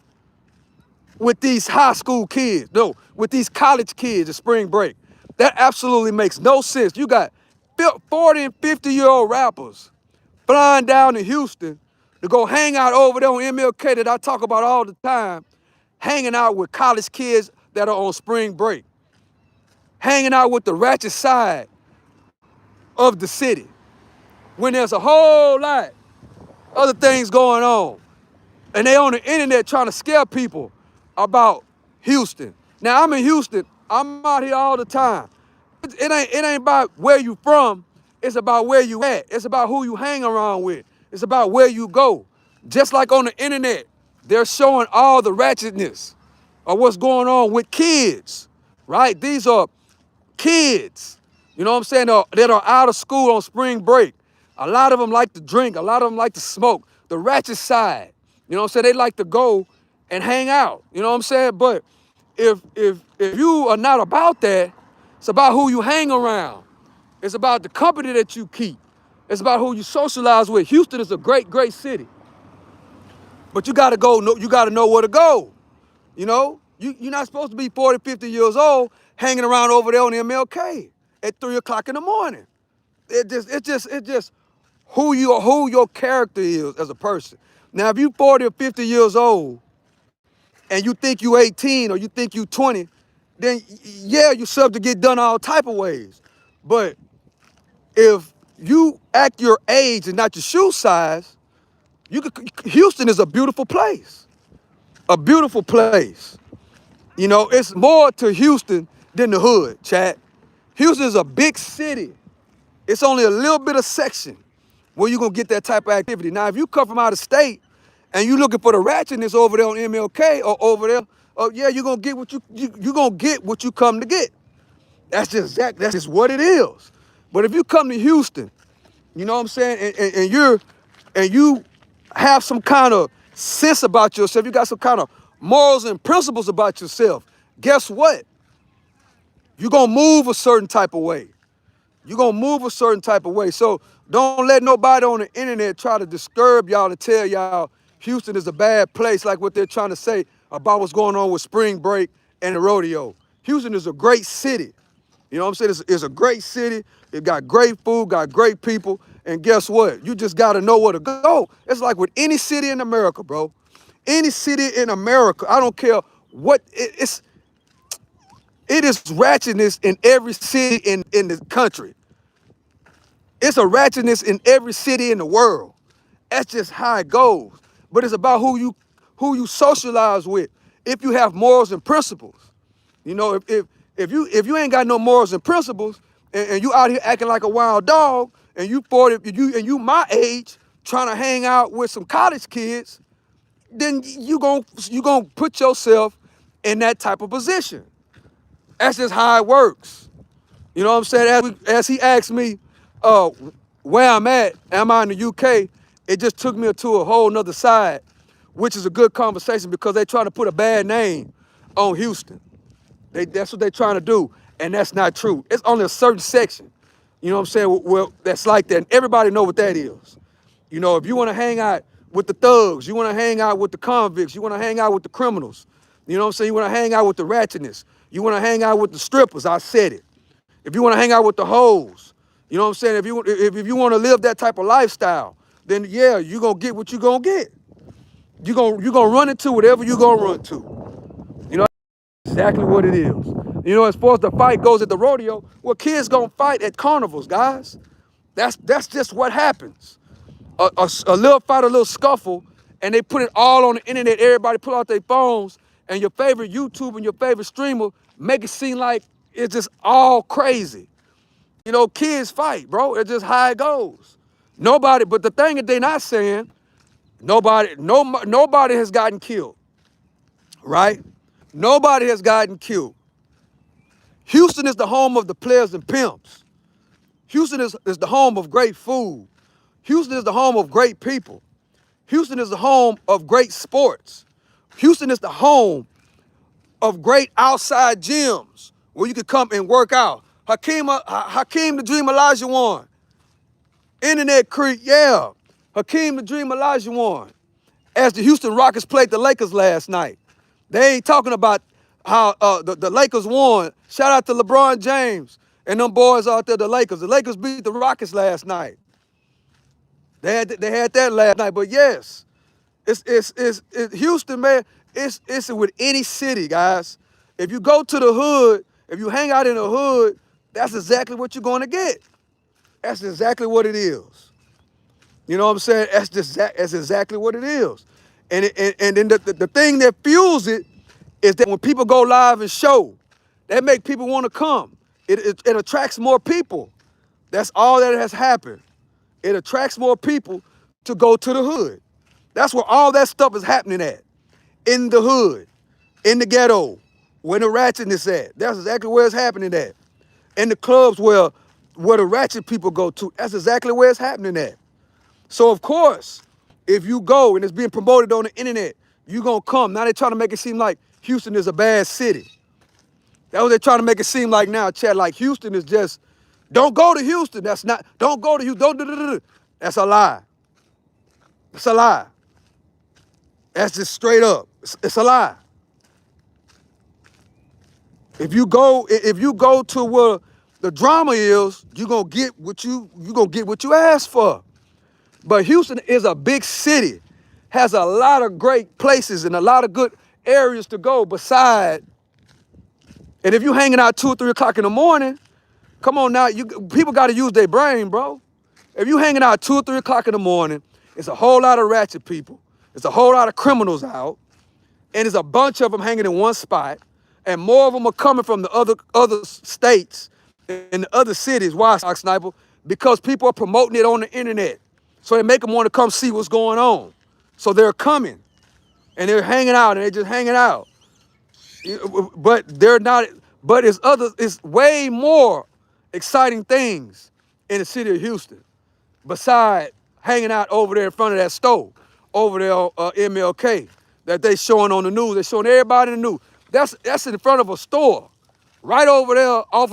with these high school kids, no, with these college kids at spring break. That absolutely makes no sense. You got 40 and 50-year-old rappers flying down to Houston to go hang out over there on MLK that I talk about all the time, hanging out with college kids that are on spring break, hanging out with the ratchet side of the city, when there's a whole lot other things going on. And they on the internet trying to scare people about Houston. Now, I'm in Houston. I'm out here all the time. It ain't about where you from. It's about where you at. It's about who you hang around with. It's about where you go. Just like on the internet, they're showing all the ratchetness of what's going on with kids, right? These are kids, you know what I'm saying, that are out of school on spring break. A lot of them like to drink. A lot of them like to smoke. The ratchet side, you know what I'm saying, they like to go and hang out, you know what I'm saying? But if you are not about that, it's about who you hang around. It's about the company that you keep. It's about who you socialize with. Houston is a great, great city. But you gotta go, you gotta know where to go. You know? You're not supposed to be 40, 50 years old hanging around over there on the MLK at 3 o'clock in the morning. It's just who your character is as a person. Now, if you 40 or 50 years old and you think you 18 or you think you 20, then yeah, you're subject to get done all type of ways. But if you act your age and not your shoe size, Houston is a beautiful place. A beautiful place. You know, it's more to Houston than the hood, chat. Houston is a big city. It's only a little bit of section where you're gonna get that type of activity. Now, if you come from out of state and you looking for the ratchetness over there on MLK or over there, oh yeah, you're gonna get what you gonna get what you come to get. That's just what it is. But if you come to Houston, you know what I'm saying, and you have some kind of sense about yourself, you got some kind of morals and principles about yourself, guess what? You're gonna move a certain type of way. You're gonna move a certain type of way. So don't let nobody on the internet try to disturb y'all and tell y'all Houston is a bad place, like what they're trying to say about what's going on with spring break and the rodeo. Houston is a great city. You know what I'm saying? It's a great city. It got great food, got great people. And guess what? You just got to know where to go. It's like with any city in America, bro. Any city in America, I don't care what, it is ratchetness in every city in the country. It's a ratchetness in every city in the world. That's just how it goes. But it's about who you socialize with. If you have morals and principles. You know, if you ain't got no morals and principles, and you out here acting like a wild dog, and you 40, you my age, trying to hang out with some college kids, then you gonna put yourself in that type of position. That's just how it works. You know what I'm saying? As he asked me, where I'm at, am I in the UK? It just took me to a whole nother side, which is a good conversation because they're trying to put a bad name on Houston. That's what they're trying to do, and that's not true. It's only a certain section, you know what I'm saying, well, that's like that, and everybody know what that is. You know, if you want to hang out with the thugs, you want to hang out with the convicts, you want to hang out with the criminals, you know what I'm saying, you want to hang out with the ratchetness, you want to hang out with the strippers, I said it. If you want to hang out with the hoes, you know what I'm saying, if you want to live that type of lifestyle, then yeah, you're going to get what you're going to get. You're gonna run into whatever you're going to run to. You know, exactly what it is. You know, as far as the fight goes at the rodeo, well, kids gonna fight at carnivals, guys. That's just what happens. A little fight, a little scuffle, and they put it all on the internet. Everybody pull out their phones, and your favorite YouTuber and your favorite streamer make it seem like it's just all crazy. You know, kids fight, bro. It's just how it goes. Nobody, but the thing that they're not saying, nobody has gotten killed, right? Nobody has gotten killed. Houston is the home of the players and pimps. Houston is the home of great food. Houston is the home of great people. Houston is the home of great sports. Houston is the home of great outside gyms where you can come and work out. Hakeem the Dream Olajuwon. Internet Creek, yeah. Hakeem the Dream Olajuwon. As the Houston Rockets played the Lakers last night. They ain't talking about how the Lakers won. Shout out to LeBron James and them boys out there, the Lakers. The Lakers beat the Rockets last night. They had that last night. But yes, it's Houston, man. It's with any city, guys. If you go to the hood, if you hang out in the hood, that's exactly what you're going to get. That's exactly what it is. You know what I'm saying? That's exactly what it is. And then the thing that fuels it is that when people go live and show, that make people want to come. It attracts more people. That's all that has happened. It attracts more people to go to the hood. That's where all that stuff is happening at. In the hood, in the ghetto, where the ratchetness at. That's exactly where it's happening at. In the clubs where the ratchet people go to, that's exactly where it's happening at. So of course, if you go and it's being promoted on the internet, you gonna come. Now they're trying to make it seem like Houston is a bad city. That's what they're trying to make it seem like now, Chad. Like Houston is just, don't go to Houston. That's not, don't go to Houston. Don't. That's a lie. It's a lie. That's just straight up. It's a lie. If you go to where the drama is, you're gonna get what you asked for. But Houston is a big city, has a lot of great places and a lot of good areas to go beside. And if you hanging out 2 or 3 o'clock in the morning, come on now, people got to use their brain, bro. If you hanging out 2 or 3 o'clock in the morning, it's a whole lot of ratchet people. It's a whole lot of criminals out, and there's a bunch of them hanging in one spot, and more of them are coming from the other states and the other cities. Why, Sock Sniper? Because people are promoting it on the internet. So they make them want to come see what's going on. So they're coming, and they're hanging out, and they're just hanging out. But they're not. But it's way more exciting things in the city of Houston besides hanging out over there in front of that store over there on MLK that they showing on the news. They showing everybody in the news. That's in front of a store, right over there right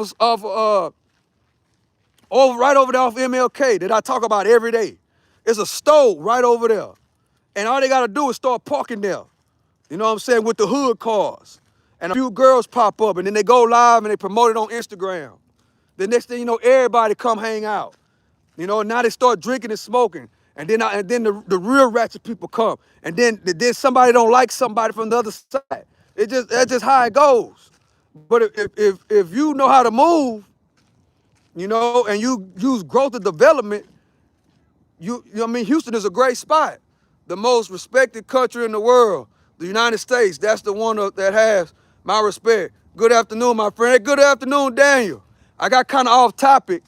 over there off MLK that I talk about every day. It's a store right over there, and all they gotta do is start parking there. You know what I'm saying, with the hood cars. And a few girls pop up and then they go live and they promote it on Instagram. The next thing you know, everybody come hang out. You know, now they start drinking and smoking. And then the real ratchet people come. And then somebody don't like somebody from the other side. That's just how it goes. But if you know how to move, you know, and you use growth and development, Houston is a great spot. The most respected country in the world, the United States. That's the one that has my respect. Good afternoon, my friend. Hey, good afternoon, Daniel. I got kind of off topic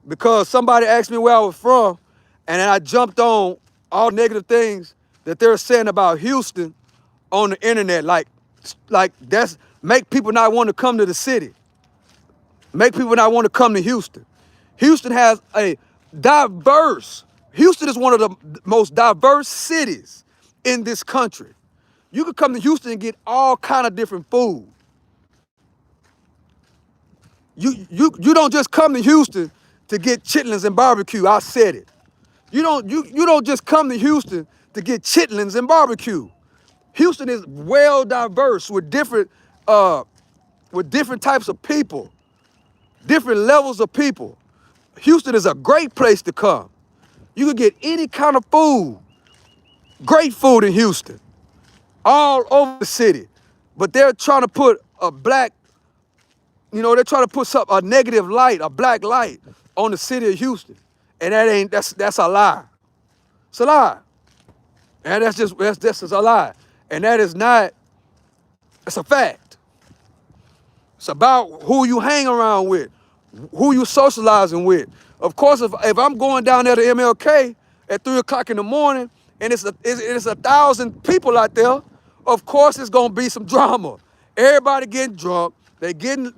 because somebody asked me where I was from, and then I jumped on all negative things that they're saying about Houston on the internet. Like that's make people not want to come to the city. Make people not want to come to Houston. Houston has a Houston is one of the most diverse cities in this country. You could come to Houston and get all kind of different food. You don't just come to Houston to get chitlins and barbecue. I said it. You don't just come to Houston to get chitlins and barbecue. Houston is well diverse with different types of people, different levels of people. Houston is a great place to come. You can get any kind of food, great food in Houston, all over the city. But they're trying to put they're trying to put a negative light, a black light on the city of Houston. And that's a lie. It's a lie. And that's just a lie. And that is not, it's a fact. It's about who you hang around with, who you socializing with. Of course, if I'm going down there to MLK at 3 o'clock in the morning and it's 1,000 people out there, of course it's gonna be some drama. Everybody getting drunk, they drinking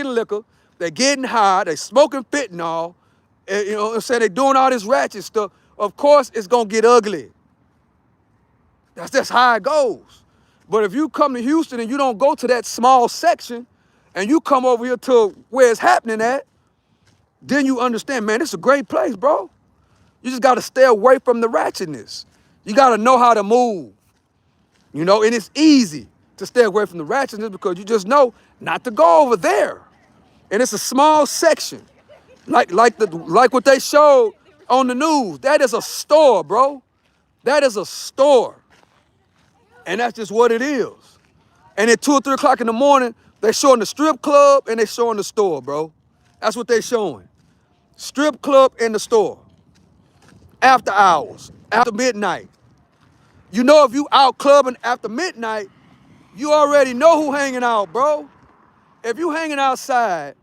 liquor, they getting high, they smoking fentanyl, and, you know what I'm saying, they doing all this ratchet stuff. Of course it's gonna get ugly. That's just how it goes. But if you come to Houston and you don't go to that small section and you come over here to where it's happening at, then you understand, man, it's a great place, bro. You just got to stay away from the ratchetness. You got to know how to move, you know, and it's easy to stay away from the ratchetness because you just know not to go over there. And it's a small section, like what they showed on the news. That is a store, bro. That is a store. And that's just what it is. And at 2 or 3 o'clock in the morning, they're showing the strip club and they're showing the store, bro. That's what they're showing. Strip club and the store. After hours, after midnight. You know, if you out clubbing after midnight, you already know who hanging out, bro. If you hanging outside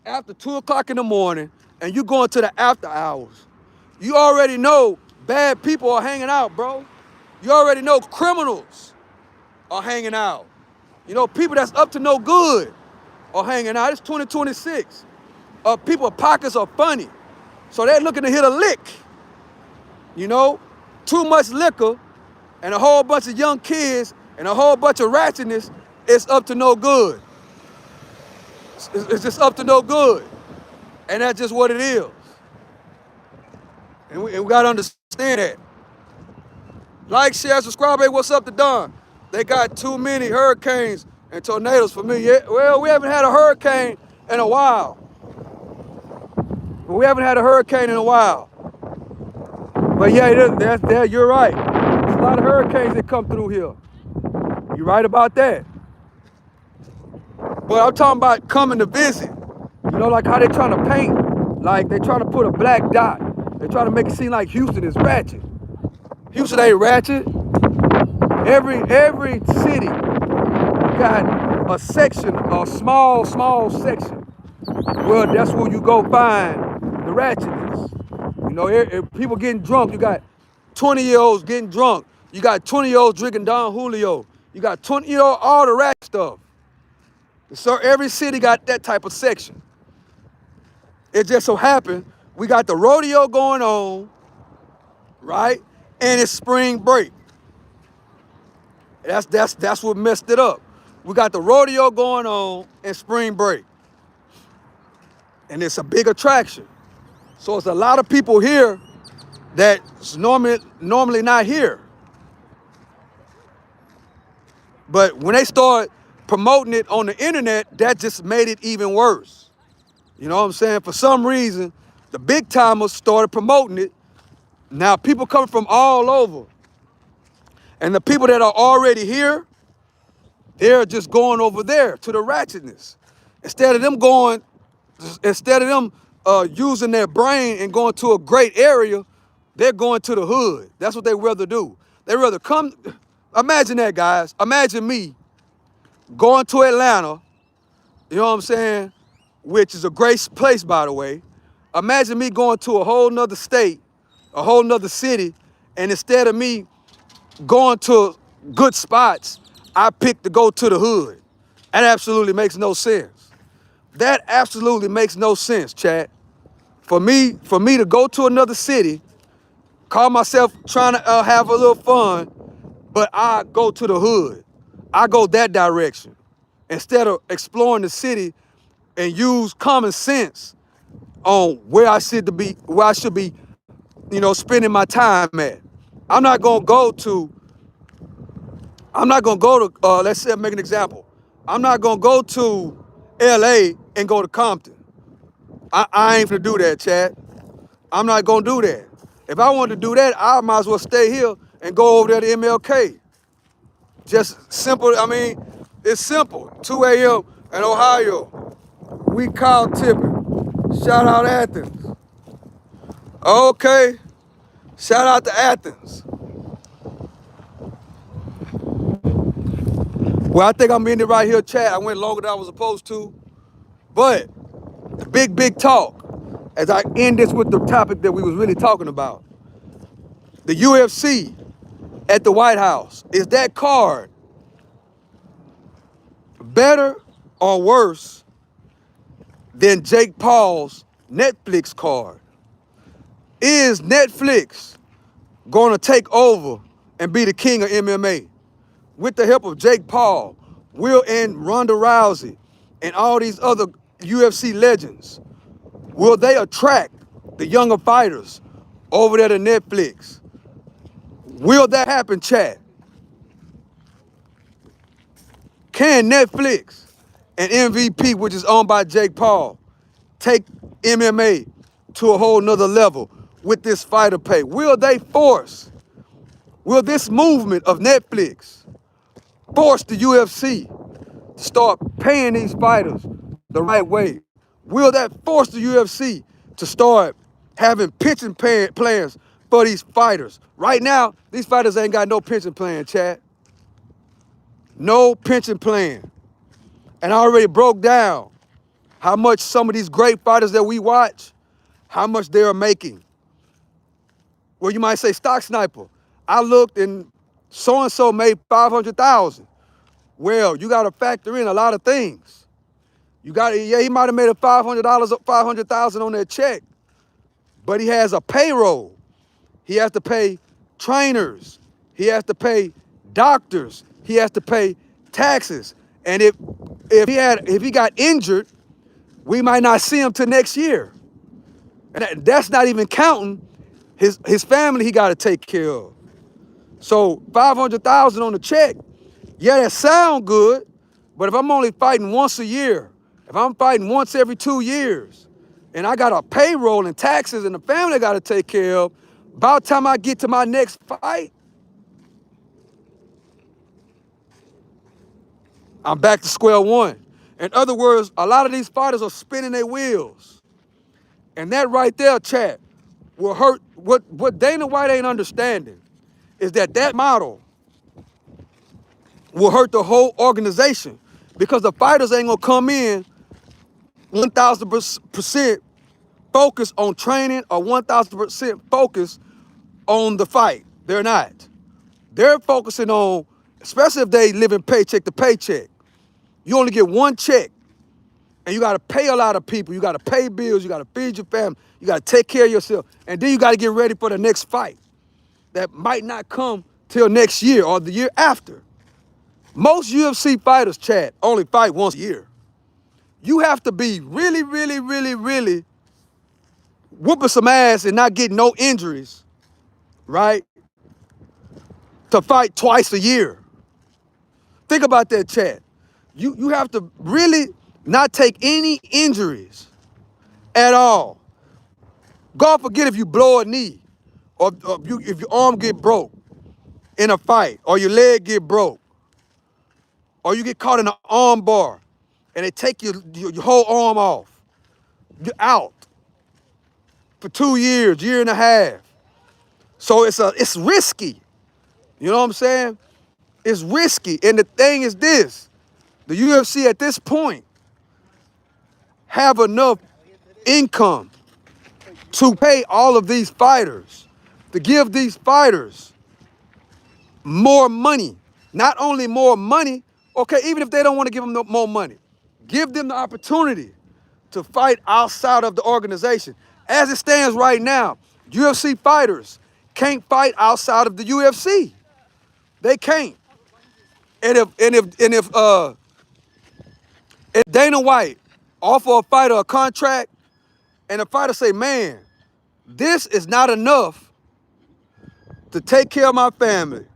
after 2 o'clock in the morning and you going to the after hours, you already know bad people are hanging out, bro. You already know criminals are hanging out. You know, people that's up to no good are hanging out. It's 2026. People's pockets are funny. So they're looking to hit a lick. You know, too much liquor and a whole bunch of young kids and a whole bunch of ratchetness, it's up to no good. It's just up to no good. And that's just what it is. And we got to understand that. Like, share, subscribe. Hey, what's up to Don? They got too many hurricanes and tornadoes for me. Yeah, well, we haven't had a hurricane in a while. We haven't had a hurricane in a while. But yeah, you're right. There's a lot of hurricanes that come through here. You're right about that. But I'm talking about coming to visit. You know, like how they trying to paint, like they trying to put a black dot. They trying to make it seem like Houston is ratchet. Houston ain't ratchet. Every city got a section, a small section. Well, that's where you go find the ratchetness. You know, if people getting drunk, you got 20-year-olds getting drunk. You got 20-year-olds drinking Don Julio. You got 20, you know, all the rat stuff. So every city got that type of section. It just so happened we got the rodeo going on, right? And it's spring break. That's what messed it up. We got the rodeo going on and spring break. And it's a big attraction. So it's a lot of people here that's normally not here. But when they start promoting it on the internet, that just made it even worse. You know what I'm saying? For some reason, the big timers started promoting it. Now people coming from all over. And the people that are already here, they're just going over there to the ratchetness. Instead of them using their brain and going to a great area, they're going to the hood. That's what they rather do. They rather come, imagine that, guys. Imagine me going to Atlanta, you know what I'm saying, which is a great place, by the way. Imagine me going to a whole nother state, a whole nother city, and instead of me going to good spots, I pick to go to the hood. That absolutely makes no sense. That absolutely makes no sense, chat. For me to go to another city, call myself trying to have a little fun, but I go to the hood. I go that direction instead of exploring the city and use common sense on where I should be, you know, spending my time at. I'm not gonna go to, let's say, make an example. I'm not gonna go to LA and go to Compton. I ain't gonna do that, Chad. I'm not gonna do that. If I wanted to do that, I might as well stay here and go over there to MLK. Just simple, I mean, it's simple. 2 a.m. in Ohio. We cow tipping. Shout out Athens. Okay. Shout out to Athens. Well, I think I'm ending right here, chat. I went longer than I was supposed to. But the big talk, as I end this with the topic that we was really talking about. The UFC at the White House. Is that card better or worse than Jake Paul's Netflix card? Is Netflix going to take over and be the king of MMA? With the help of Jake Paul, Will and Ronda Rousey, and all these other UFC legends, will they attract the younger fighters over there to Netflix? Will that happen, chat? Can Netflix and MVP, which is owned by Jake Paul, take MMA to a whole nother level with this fighter pay? Will this movement of Netflix force the UFC to start paying these fighters the right way? Will that force the UFC to start having pension plans for these fighters? Right now, these fighters ain't got no pension plan, Chad. No pension plan. And I already broke down how much some of these great fighters that we watch, how much they are making. Well, you might say, Stock Sniper, I looked and so-and-so made 500,000. Well, you got to factor in a lot of things. He might have made a $500,000 on that check, but he has a payroll. He has to pay trainers. He has to pay doctors. He has to pay taxes. And if he got injured, we might not see him till next year. And that's not even counting his family he got to take care of. So 500,000 on the check, yeah, that sound good, but if I'm only fighting once a year, if I'm fighting once every 2 years, and I got a payroll and taxes and the family I got to take care of, by the time I get to my next fight, I'm back to square one. In other words, a lot of these fighters are spinning their wheels. And that right there, chat, will hurt. What Dana White ain't understanding is that model will hurt the whole organization, because the fighters ain't gonna come in 1,000% focused on training or 1,000% focused on the fight. They're not. They're focusing on especially if they live in paycheck to paycheck. You only get one check, and you got to pay a lot of people. You got to pay bills. You got to feed your family. You got to take care of yourself. And then you got to get ready for the next fight that might not come till next year or the year after. Most UFC fighters, Chad, only fight once a year. You have to be really, really, really, really whooping some ass and not getting no injuries, right, to fight twice a year. Think about that, Chad. You have to really not take any injuries at all. God forget if you blow a knee or if your arm get broke in a fight or your leg get broke or you get caught in an arm bar and they take your whole arm off. You're out for 2 years, year and a half. So it's risky. You know what I'm saying? It's risky. And the thing is this, the UFC at this point have enough income to pay all of these fighters, to give these fighters more money. Not only more money, okay, even if they don't want to give them more money, give them the opportunity to fight outside of the organization. As it stands right now, UFC fighters can't fight outside of the UFC. They can't. And if Dana White offer a fighter a contract and the fighter say, man, this is not enough to take care of my family,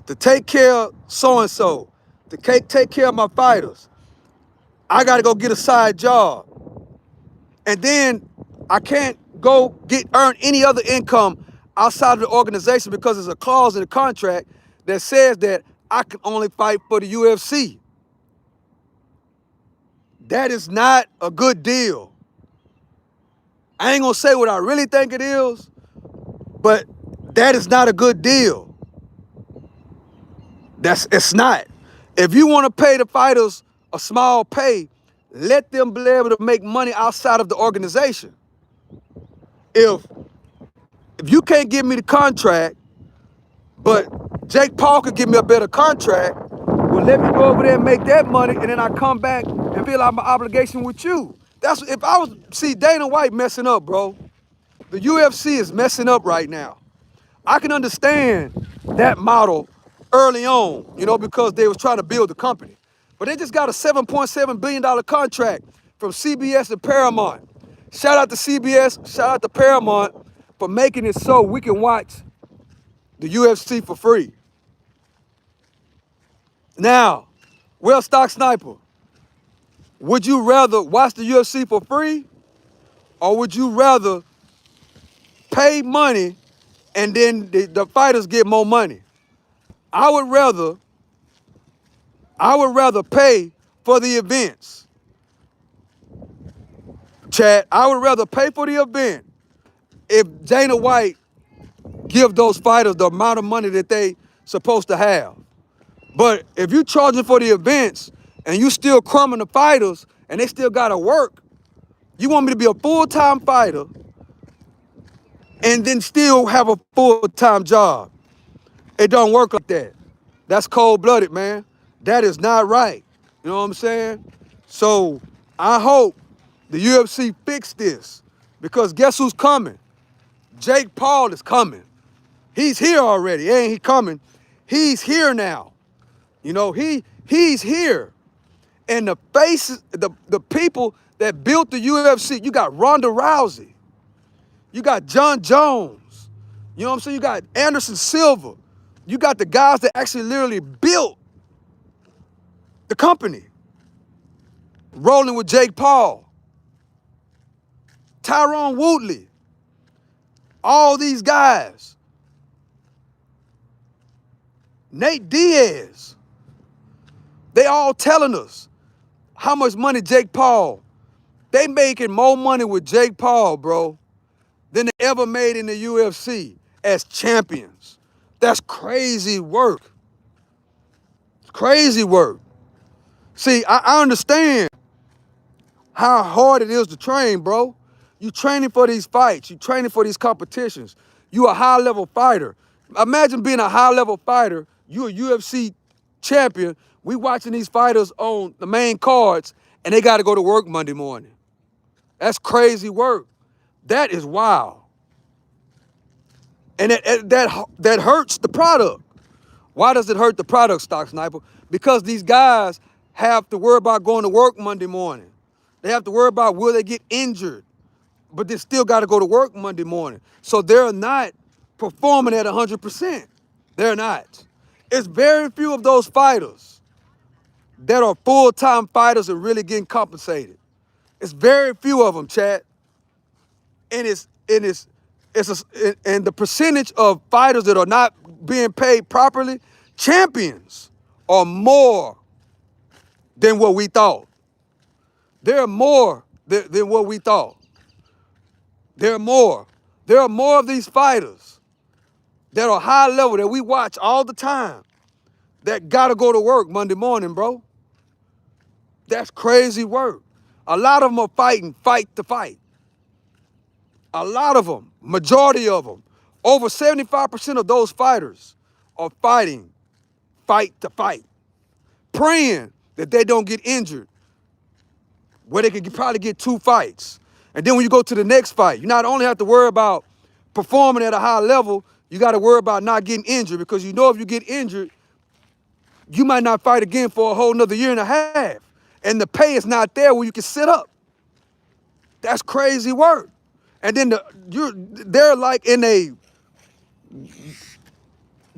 to take care of so-and-so, to take care of my fighters. I got to go get a side job. And then I can't go earn any other income outside of the organization because there's a clause in the contract that says that I can only fight for the UFC. That is not a good deal. I ain't gonna say what I really think it is, but that is not a good deal. It's not. If you want to pay the fighters a small pay, let them be able to make money outside of the organization. If you can't give me the contract, but Jake Paul could give me a better contract, well, let me go over there and make that money, and then I come back and feel like my obligation with you. That's if I was, see, Dana White messing up, bro. The UFC is messing up right now. I can understand that model early on, you know, because they was trying to build the company. But they just got a $7.7 billion contract from CBS and Paramount. Shout out to CBS, shout out to Paramount for making it so we can watch the UFC for free. Now, well, Stock Sniper, would you rather watch the UFC for free, or would you rather pay money and then the fighters get more money? I would rather pay for the events. Chad, I would rather pay for the event if Dana White give those fighters the amount of money that they supposed to have. But if you charging for the events and you still crumbing the fighters and they still gotta work, you want me to be a full-time fighter and then still have a full-time job. It don't work like that. That's cold-blooded, man. That is not right. You know what I'm saying? So I hope the UFC fix this, because guess who's coming? Jake Paul is coming. He's here already. Ain't he coming? He's here now. You know, he's here. And the faces, the people that built the UFC, you got Ronda Rousey. You got John Jones. You know what I'm saying? You got Anderson Silva. You got the guys that actually literally built the company. Rolling with Jake Paul. Tyrone Woodley. All these guys. Nate Diaz. They all telling us how much money Jake Paul. They making more money with Jake Paul, bro, than they ever made in the UFC as champions. That's crazy work. Crazy work. See, I understand how hard it is to train, bro. You training for these fights. You training for these competitions. You a high-level fighter. Imagine being a high-level fighter. You a UFC champion, we watching these fighters on the main cards, and they got to go to work Monday morning. That's crazy work. That is wild. And that hurts the product. Why does it hurt the product, Stock Sniper? Because these guys have to worry about going to work Monday morning. They have to worry about will they get injured, but they still got to go to work Monday morning. So they're not performing at 100%. They're not. It's very few of those fighters that are full-time fighters and really getting compensated. It's very few of them, Chad. And and the percentage of fighters that are not being paid properly, champions, are more than what we thought. They're more than what we thought. There are more. There are more of these fighters that are high level that we watch all the time that gotta go to work Monday morning, bro. That's crazy work. A lot of them are fighting fight to fight. A lot of them, majority of them, over 75% of those fighters are fighting fight to fight, praying that they don't get injured, where they could probably get 2 fights. And then when you go to the next fight, you not only have to worry about performing at a high level, you got to worry about not getting injured, because you know if you get injured, you might not fight again for a whole nother year and a half. And the pay is not there where you can sit up. That's crazy work. And then they're like in the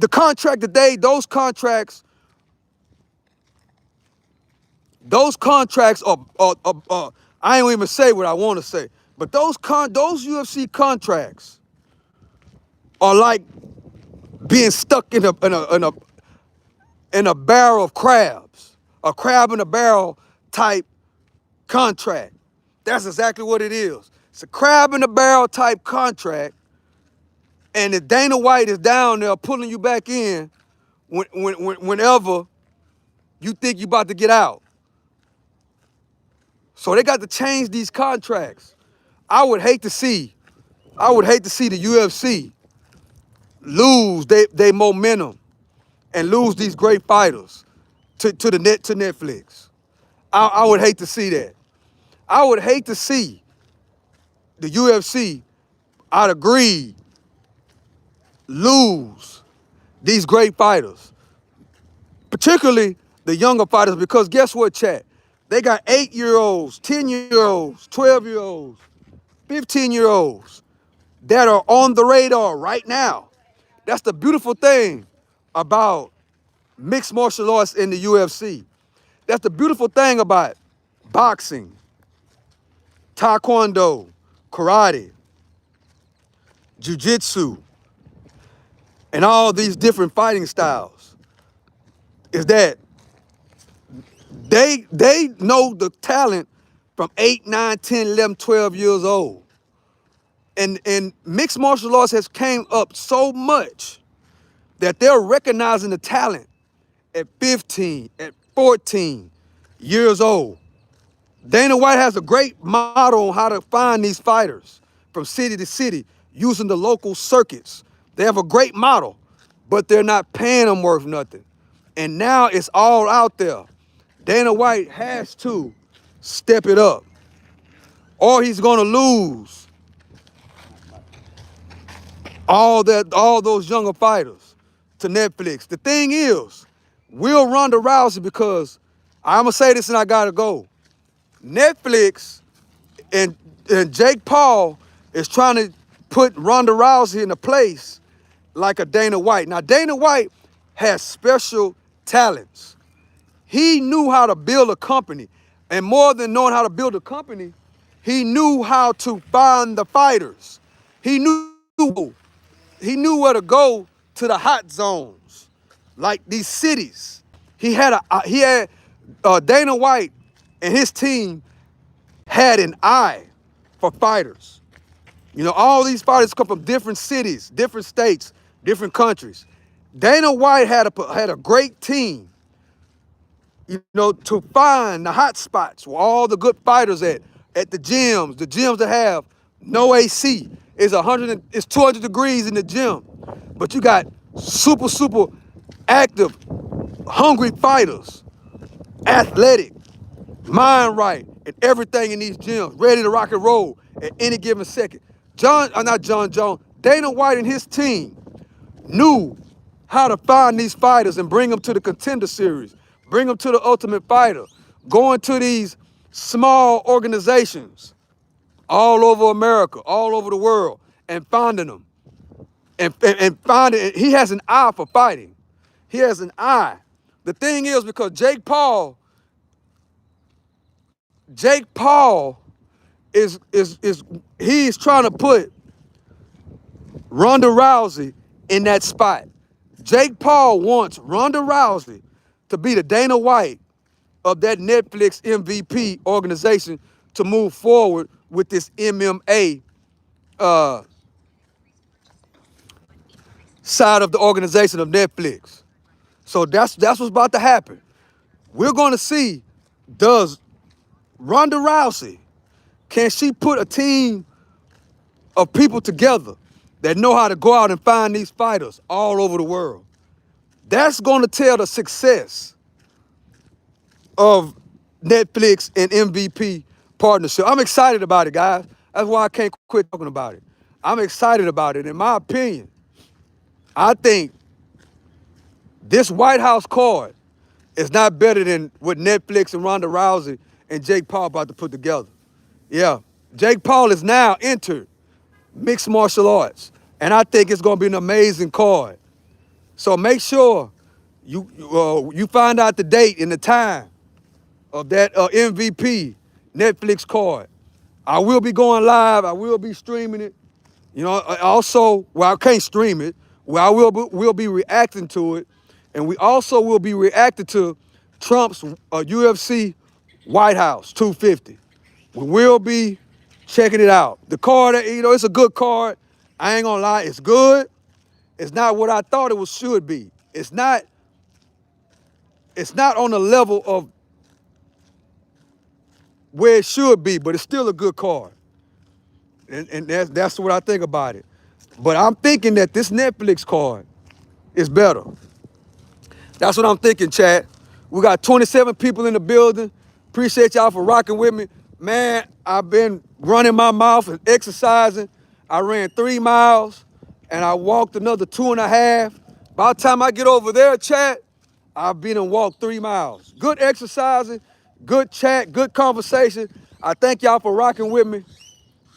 contract that those contracts are I ain't even say what I want to say, but those UFC contracts are like being stuck in a barrel of crabs, a crab in a barrel type contract. That's exactly what it is. It's a crab in a barrel type contract, and if Dana White is down there pulling you back in whenever you think you about to get out. So they got to change these contracts. I would hate to see the UFC lose their momentum and lose these great fighters to Netflix. I would hate to see that. I would hate to see the UFC out of greed lose these great fighters, particularly the younger fighters, because guess what, chat? They got 8-year-olds, 10-year-olds, 12-year-olds, 15-year-olds that are on the radar right now. That's the beautiful thing about mixed martial arts in the UFC. That's the beautiful thing about boxing, taekwondo, karate, jiu-jitsu, and all these different fighting styles, is that they know the talent from 8, 9, 10, 11, 12 years old. And mixed martial arts has came up so much that they're recognizing the talent at 15, at 14 years old. Dana White has a great model on how to find these fighters from city to city using the local circuits. They have a great model, but they're not paying them worth nothing. And now it's all out there. Dana White has to step it up, or he's gonna lose all those younger fighters to Netflix. The thing is, will Ronda Rousey, because I'm gonna say this and I gotta go. Netflix and Jake Paul is trying to put Ronda Rousey in a place like a Dana White. Now, Dana White has special talents. He knew how to build a company. And more than knowing how to build a company, he knew how to find the fighters. He knew where to go to the hot zones, like these cities. Dana White and his team had an eye for fighters. You know, all these fighters come from different cities, different states, different countries. Dana White had a great team, you know, to find the hot spots where all the good fighters at the gyms that have no AC. It's 200 degrees in the gym, but you got super active hungry fighters, athletic, mind right, and everything in these gyms, ready to rock and roll at any given second. Not John Jones, Dana White and his team knew how to find these fighters and bring them to the Contender Series, bring them to the Ultimate Fighter, going to these small organizations all over America, all over the world, and finding them. And finding, he has an eye for fighting. He has an eye. The thing is, because Jake Paul is he's trying to put Ronda Rousey in that spot. Jake Paul wants Ronda Rousey to be the Dana White of that Netflix MVP organization to move forward with this MMA side of the organization of Netflix. So that's what's about to happen. We're going to see, does Ronda Rousey, can she put a team of people together that know how to go out and find these fighters all over the world? That's going to tell the success of Netflix and MVP partnership. I'm excited about it, guys. That's why I can't quit talking about it. I'm excited about it. In my opinion, I think this White House card is not better than what Netflix and Ronda Rousey and Jake Paul about to put together. Yeah, Jake Paul is now entered mixed martial arts, and I think it's going to be an amazing card. So make sure you find out the date and the time of that MVP Netflix card. I will be going live. I will be streaming it. You know, also, well, I can't stream it. Well, we'll be reacting to it. And we also will be reacting to Trump's UFC White House 250. We will be checking it out. The card, you know, it's a good card. I ain't gonna lie, it's good. It's not what I thought it should be. It's not on the level of where it should be, but it's still a good card. And that's what I think about it. But I'm thinking that this Netflix card is better. That's what I'm thinking, chat. We got 27 people in the building. Appreciate y'all for rocking with me. Man, I've been running my mouth and exercising. I ran 3 miles and I walked another 2.5. By the time I get over there, chat, I've been and walked 3 miles. Good exercising, good chat, good conversation. I thank y'all for rocking with me.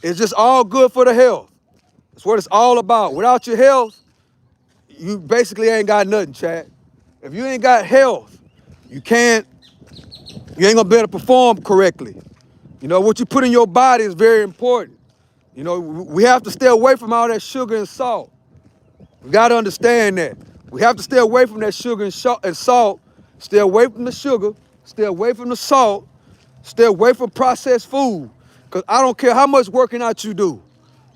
It's just all good for the health. That's what it's all about. Without your health, you basically ain't got nothing, chat. If you ain't got health, you ain't gonna be able to perform correctly. You know, what you put in your body is very important. You know, we have to stay away from all that sugar and salt. We gotta understand that. We have to stay away from that sugar and salt, stay away from the sugar, stay away from the salt, stay away from processed food. Because I don't care how much working out you do.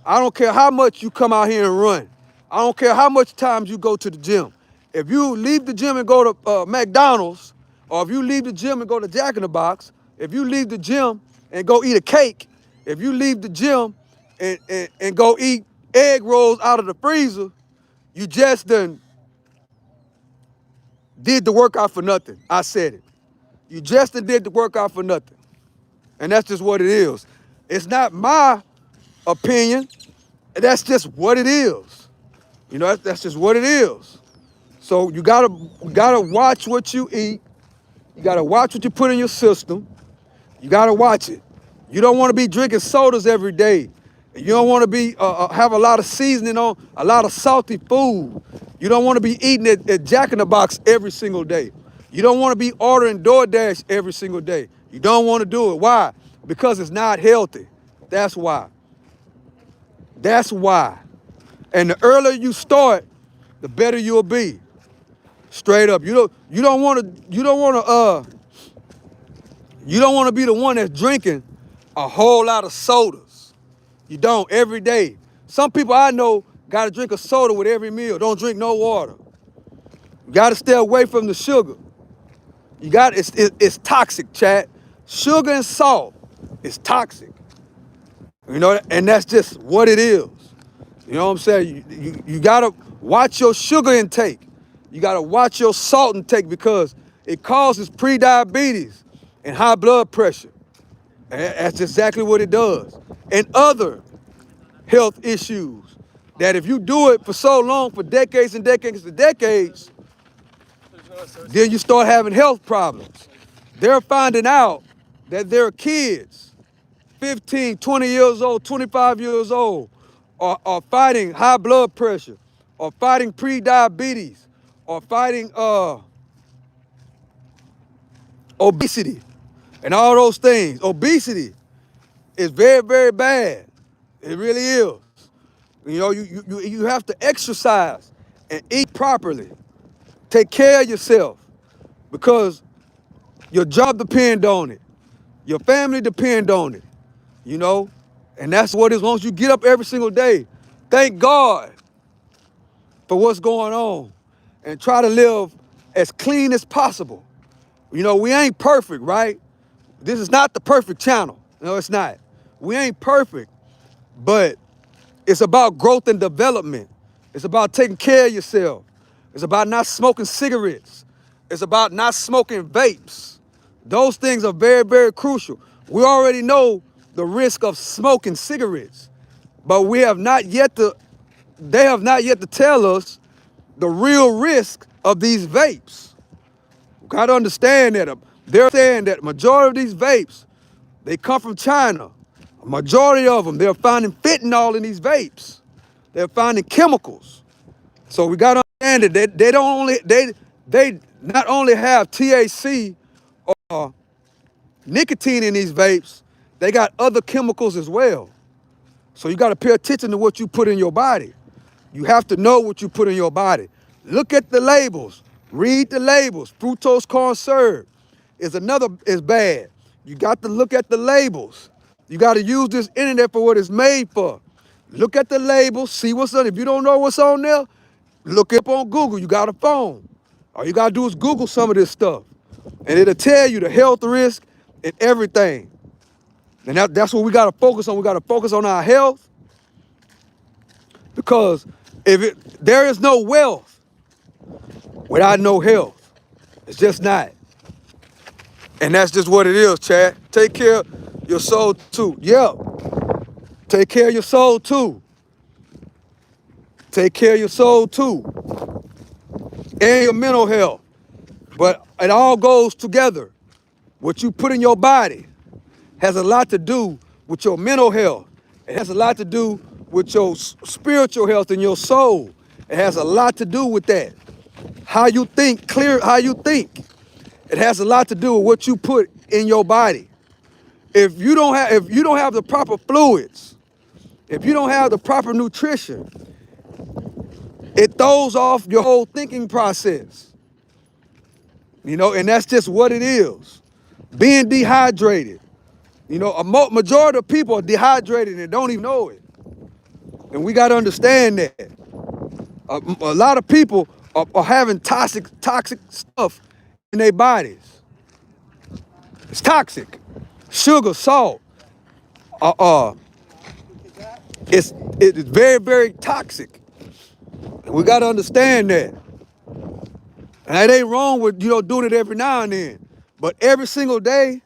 I don't care how much you come out here and run. I don't care how much times you go to the gym. If you leave the gym and go to McDonald's, or if you leave the gym and go to Jack in the Box, if you leave the gym and go eat a cake, if you leave the gym and go eat egg rolls out of the freezer, you just done did the workout for nothing. I said it. You just done did the workout for nothing. And that's just what it is. It's not my opinion. That's just what it is. You know, that's just what it is. So you gotta watch what you eat. You gotta watch what you put in your system. You gotta watch it. You don't want to be drinking sodas every day. You don't want to be have a lot of seasoning on, a lot of salty food. You don't want to be eating at Jack in the Box every single day. You don't want to be ordering DoorDash every single day. You don't want to do it. Why? Because it's not healthy. That's why. That's why. And the earlier you start, the better you'll be. Straight up. You don't want to be the one that's drinking a whole lot of sodas. You don't every day. Some people I know got to drink a soda with every meal. Don't drink no water. You got to stay away from the sugar. It's toxic, chat. Sugar and salt is toxic. You know, and that's just what it is. You know what I'm saying? You got to watch your sugar intake. You gotta watch your salt intake because it causes pre-diabetes and high blood pressure. And that's exactly what it does. And other health issues that if you do it for so long, for decades and decades and decades, then you start having health problems. They're finding out that their kids, 15, 20 years old, 25 years old, are fighting high blood pressure, or fighting pre-diabetes, or fighting obesity, and all those things. Obesity is very, very bad. It really is. You know, you have to exercise and eat properly. Take care of yourself because your job depends on it. Your family depends on it, you know? And that's what it is. Once you get up every single day, thank God for what's going on and try to live as clean as possible. You know, we ain't perfect, right? This is not the perfect channel. No, it's not. We ain't perfect, but it's about growth and development. It's about taking care of yourself. It's about not smoking cigarettes. It's about not smoking vapes. Those things are very, very crucial. We already know the risk of smoking cigarettes, but they have not yet to tell us the real risk of these vapes. We gotta understand that they're saying that majority of these vapes, they come from China. A majority of them, they're finding fentanyl in these vapes. They're finding chemicals. So we gotta understand that they not only have THC or nicotine in these vapes, they got other chemicals as well. So you gotta pay attention to what you put in your body. You have to know what you put in your body. Look at the labels. Read the labels. Fructose corn syrup is bad. You got to look at the labels. You got to use this internet for what it's made for. Look at the labels, see what's on it. If you don't know what's on there, look up on Google. You got a phone. All you got to do is Google some of this stuff. And it'll tell you the health risk and everything. And that's what we got to focus on. We got to focus on our health because there is no wealth without no health. It's just not. And that's just what it is, Chad. Take care of your soul too. Yeah. Take care of your soul too. Take care of your soul too. And your mental health. But it all goes together. What you put in your body has a lot to do with your mental health. It has a lot to do with your spiritual health and your soul. It has a lot to do with that. How you think, how you think. It has a lot to do with what you put in your body. If you don't have the proper fluids, if you don't have the proper nutrition, it throws off your whole thinking process. You know, and that's just what it is. Being dehydrated. You know, a majority of people are dehydrated and don't even know it. And we got to understand that. A lot of people are having toxic stuff in their bodies. It's toxic. Sugar, salt. It's very, very toxic. And we got to understand that. And it ain't wrong with, doing it every now and then. But every single day,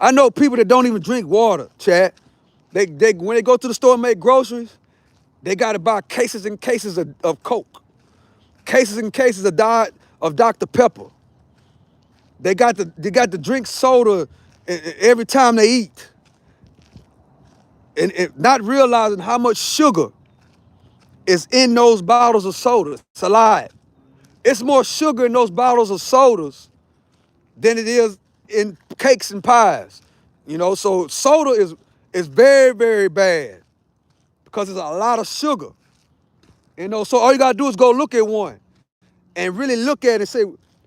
I know people that don't even drink water, Chad. They when they go to the store and make groceries, they got to buy cases and cases of Coke, cases and cases of Dr. Pepper. They got to drink soda every time they eat, and not realizing how much sugar is in those bottles of soda. It's a lie. It's more sugar in those bottles of sodas than it is in cakes and pies. So soda is very, very bad because there's a lot of sugar. So all you gotta do is go look at one and really look at it and say,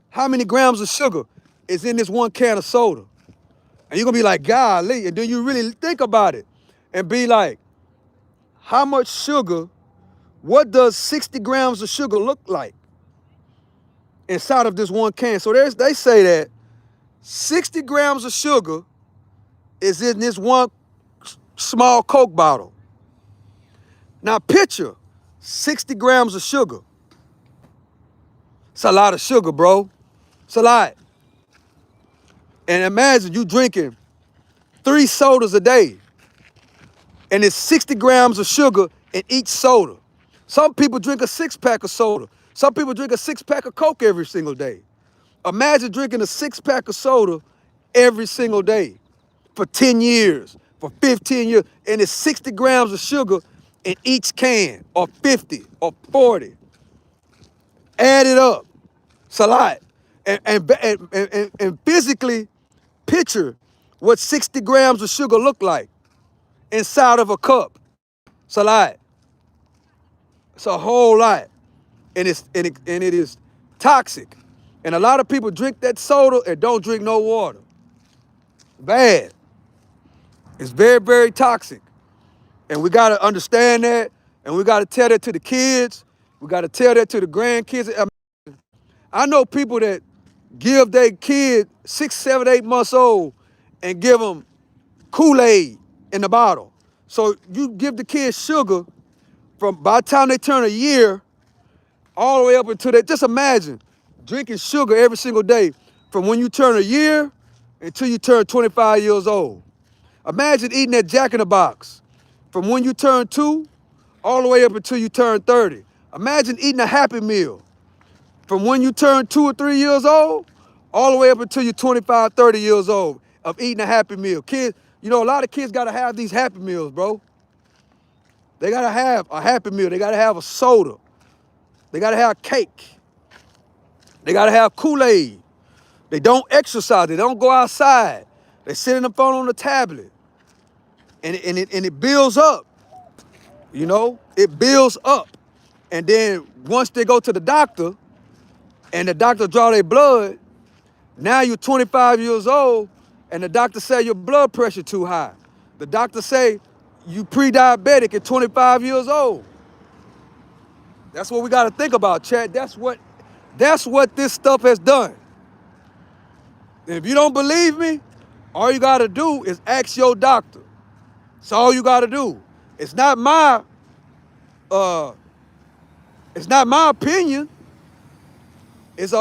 how many grams of sugar is in this one can of soda? And you're gonna be like, golly, and then you really think about it and be like, how much sugar, what does 60 grams of sugar look like inside of this one can? So they say that 60 grams of sugar is in this one small Coke bottle. Now picture 60 grams of sugar. It's a lot of sugar, bro. It's a lot. And imagine you drinking 3 sodas a day, and it's 60 grams of sugar in each soda. Some people drink a 6-pack of soda. Some people drink a 6-pack of Coke every single day. Imagine drinking a 6-pack of soda every single day for 10 years, for 15 years, and it's 60 grams of sugar in each can, or 50, or 40. Add it up. It's a lot. And physically picture what 60 grams of sugar look like inside of a cup. It's a lot. It's a whole lot. And it is toxic. And a lot of people drink that soda and don't drink no water. Bad. It's very, very toxic. And we gotta understand that, and we gotta tell that to the kids. We gotta tell that to the grandkids. I know people that give their kid 6, 7, 8 months old and give them Kool-Aid in the bottle. So you give the kids sugar from by the time they turn a year all the way up until they, just imagine drinking sugar every single day from when you turn a year until you turn 25 years old. Imagine eating that Jack in the Box from when you turn 2 all the way up until you turn 30. Imagine eating a Happy Meal from when you turn 2 or 3 years old all the way up until you're 25, 30 years old of eating a Happy Meal. Kids, you know, a lot of kids gotta have these Happy Meals, bro. They gotta have a Happy Meal. They gotta have a soda. They gotta have cake. They gotta have Kool-Aid. They don't exercise. They don't go outside. They sit in the phone on the tablet. And it builds up, you know? It builds up. And then once they go to the doctor and the doctor draw their blood, now you're 25 years old and the doctor say your blood pressure too high. The doctor say you pre-diabetic at 25 years old. That's what we got to think about, Chad. That's what this stuff has done. And if you don't believe me, all you got to do is ask your doctor. That's all you got to do. It's not my opinion. It's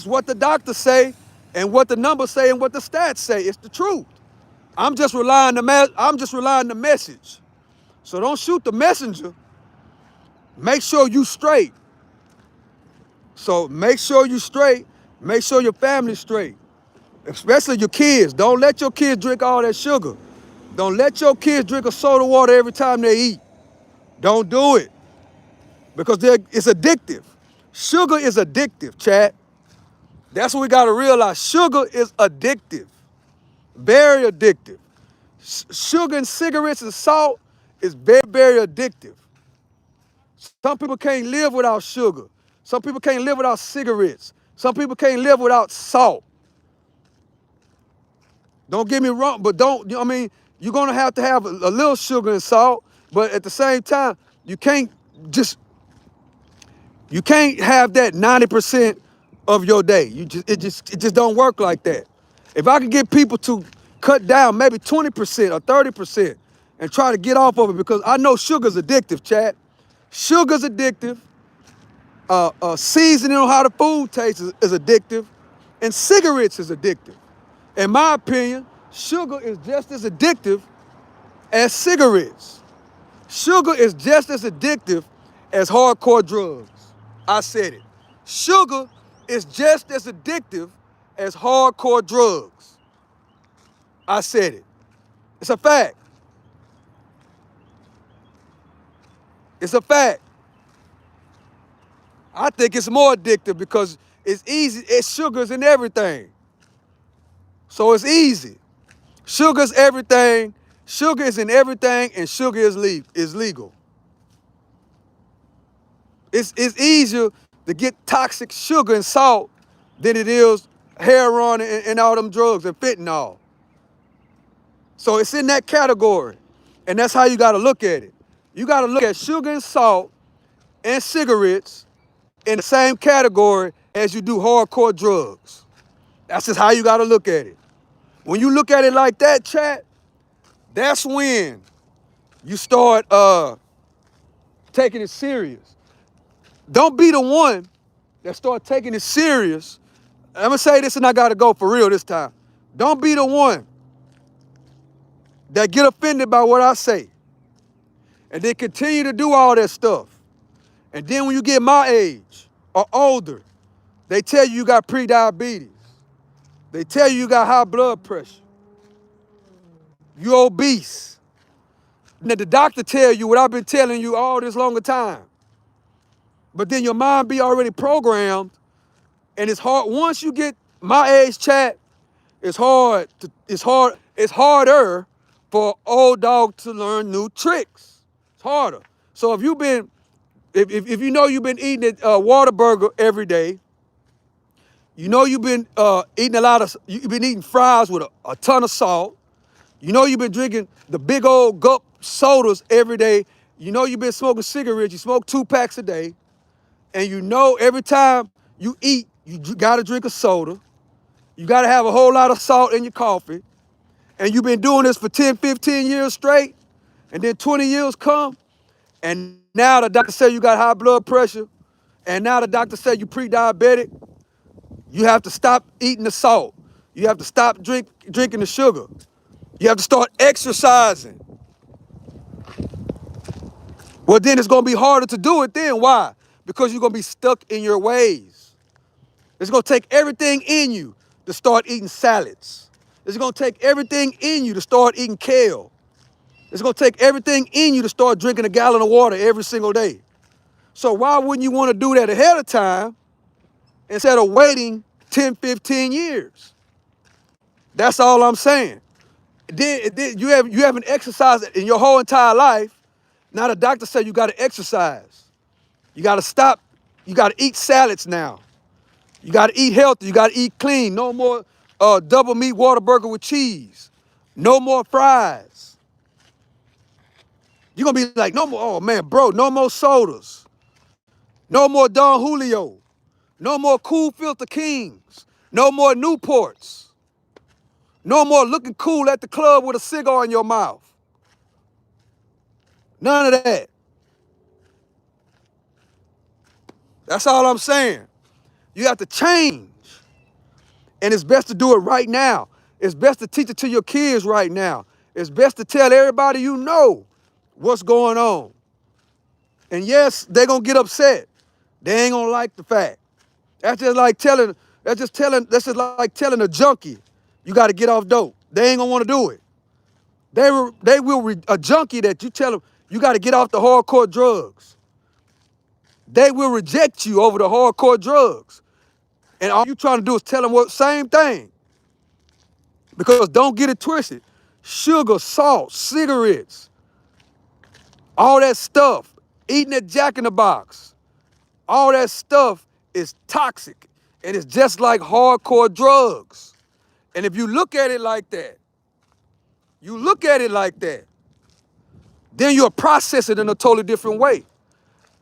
what the doctors say and what the numbers say and what the stats say. It's the truth. I'm just relying the message. So don't shoot the messenger. Make sure you straight. So make sure you straight. Make sure your family's straight. Especially your kids. Don't let your kids drink all that sugar. Don't let your kids drink a soda water every time they eat. Don't do it. Because it's addictive. Sugar is addictive, chat. That's what we got to realize. Sugar is addictive. Very addictive. Sugar and cigarettes and salt is very, very addictive. Some people can't live without sugar. Some people can't live without cigarettes. Some people can't live without salt. Don't get me wrong, but you're gonna have to have a little sugar and salt, but at the same time, you can't have that 90% of your day. It just don't work like that. If I could get people to cut down maybe 20% or 30% and try to get off of it, because I know sugar's addictive, Chad. Sugar's addictive. Seasoning on how the food tastes is addictive, and cigarettes is addictive. In my opinion, sugar is just as addictive as cigarettes. Sugar is just as addictive as hardcore drugs. I said it. Sugar is just as addictive as hardcore drugs. I said it. It's a fact. It's a fact. I think it's more addictive because it's easy. Sugar's in everything. So it's easy. Sugar's everything. Sugar is in everything, and sugar is legal. It's easier to get toxic sugar and salt than it is heroin and all them drugs and fentanyl. So it's in that category, and that's how you got to look at it. You got to look at sugar and salt and cigarettes in the same category as you do hardcore drugs. That's just how you got to look at it. When you look at it like that, chat, that's when you start taking it serious. Don't be the one that start taking it serious, I'm gonna say this and I gotta go for real this time. Don't be the one that get offended by what I say and then continue to do all that stuff. And then when you get my age or older, they tell you got pre-diabetes. They tell you got high blood pressure. You obese. And then the doctor tell you what I've been telling you all this longer time. But then your mind be already programmed, and it's hard. Once you get my age, chat, it's harder for an old dog to learn new tricks. It's harder. So if you know you've been eating a Whataburger every day, you know you've been you've been eating fries with a ton of salt. You know you've been drinking the big old gulp sodas every day. You know you've been smoking cigarettes. You smoke 2 packs a day. And you know every time you eat, you gotta drink a soda. You gotta have a whole lot of salt in your coffee. And you've been doing this for 10, 15 years straight. And then 20 years come. And now the doctor say you got high blood pressure. And now the doctor say you pre-diabetic. You have to stop eating the salt. You have to stop drinking the sugar. You have to start exercising. Well, then it's gonna be harder to do it then. Why? Because you're gonna be stuck in your ways. It's gonna take everything in you to start eating salads. It's gonna take everything in you to start eating kale. It's gonna take everything in you to start drinking a gallon of water every single day. So why wouldn't you wanna do that ahead of time instead of waiting 10, 15 years? That's all I'm saying. Then you haven't exercised in your whole entire life. Now the doctor said you gotta exercise. You gotta stop. You gotta eat salads now. You gotta eat healthy. You gotta eat clean. No more double meat Whataburger with cheese. No more fries. You're gonna be like, no more, oh man, bro, no more sodas. No more Don Julio. No more Cool Filter Kings. No more Newports. No more looking cool at the club with a cigar in your mouth. None of that. That's all I'm saying. You have to change. And it's best to do it right now. It's best to teach it to your kids right now. It's best to tell everybody you know what's going on. And yes, they're gonna get upset. They ain't gonna like the fact. That's just like telling a junkie, you gotta get off dope. They ain't gonna wanna do it. A junkie that you tell them, you gotta get off the hardcore drugs. They will reject you over the hardcore drugs. And all you trying to do is tell them what same thing. Because don't get it twisted. Sugar, salt, cigarettes, all that stuff, eating at Jack in the Box, all that stuff is toxic. And it's just like hardcore drugs. And if you look at it like that, then you'll process it in a totally different way,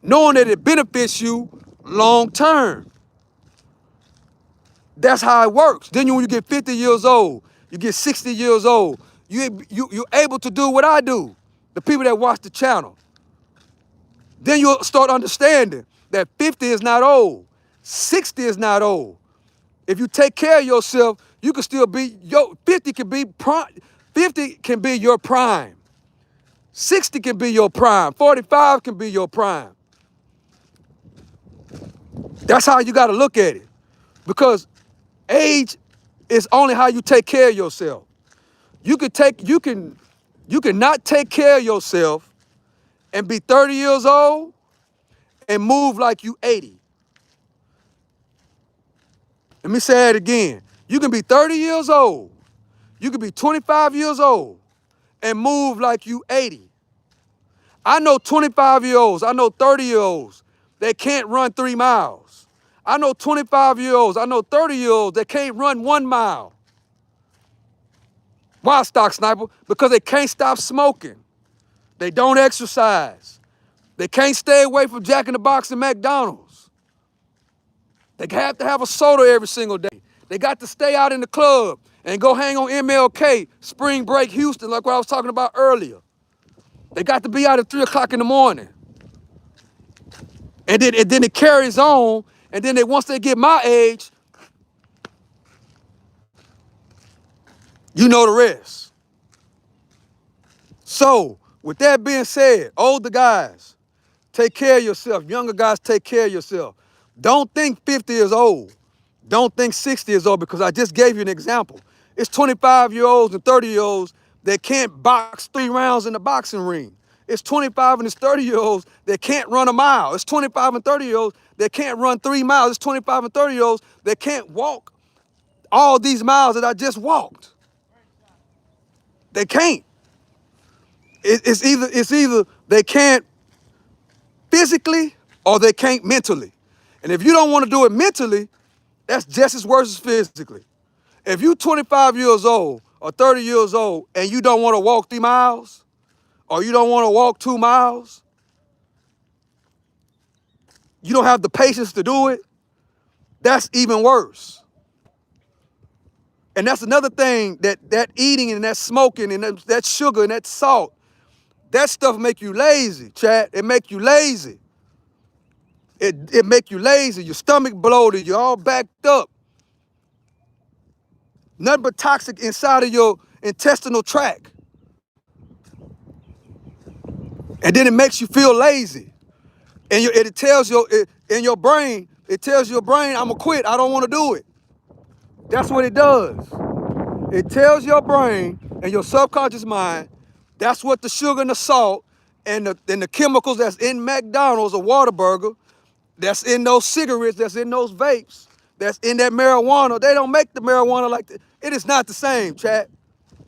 knowing that it benefits you long term. That's how it works. Then when you get 50 years old, you get 60 years old, you're able to do what I do, the people that watch the channel. Then you'll start understanding that 50 is not old. 60 is not old. If you take care of yourself, you can still be, 50 can be your prime. 60 can be your prime. 45 can be your prime. That's how you gotta look at it. Because age is only how you take care of yourself. You can not take care of yourself and be 30 years old and move like you 80. Let me say it again. You can be 30 years old. You can be 25 years old and move like you 80. I know 25-year-olds, I know 30-year-olds that can't run 3 miles. I know 25-year-olds, I know 30-year-olds that can't run 1 mile. Why, Stock Sniper? Because they can't stop smoking. They don't exercise. They can't stay away from Jack in the Box and McDonald's. They have to have a soda every single day. They got to stay out in the club and go hang on MLK, Spring Break Houston, like what I was talking about earlier. They got to be out at 3 o'clock in the morning. And then it carries on And then once they get my age, you know the rest. So, with that being said, older guys, take care of yourself. Younger guys, take care of yourself. Don't think 50 years old. Don't think 60 years old, because I just gave you an example. It's 25-year-olds and 30-year-olds that can't box 3 rounds in the boxing ring. It's 25 and it's 30-year-olds that can't run a mile. It's 25 and 30-year-olds that can't run 3 miles. It's 25 and 30-year-olds that can't walk all these miles that I just walked. They can't. It's either they can't physically or they can't mentally. And if you don't want to do it mentally, that's just as worse as physically. If you 25 years old or 30 years old and you don't want to walk 3 miles or you don't want to walk 2 miles, you don't have the patience to do it, that's even worse. And that's another thing, that eating and that smoking and that sugar and that salt, that stuff make you lazy, chat. It make you lazy. It make you lazy. Your stomach bloated. You're all backed up. Nothing but toxic inside of your intestinal tract. And then it makes you feel lazy. And it tells in your brain, it tells your brain, I'm gonna quit. I don't want to do it. That's what it does. It tells your brain and your subconscious mind, that's what the sugar and the salt and the chemicals that's in McDonald's or Whataburger, that's in those cigarettes, that's in those vapes, that's in that marijuana. They don't make the marijuana like that. It is not the same, chat.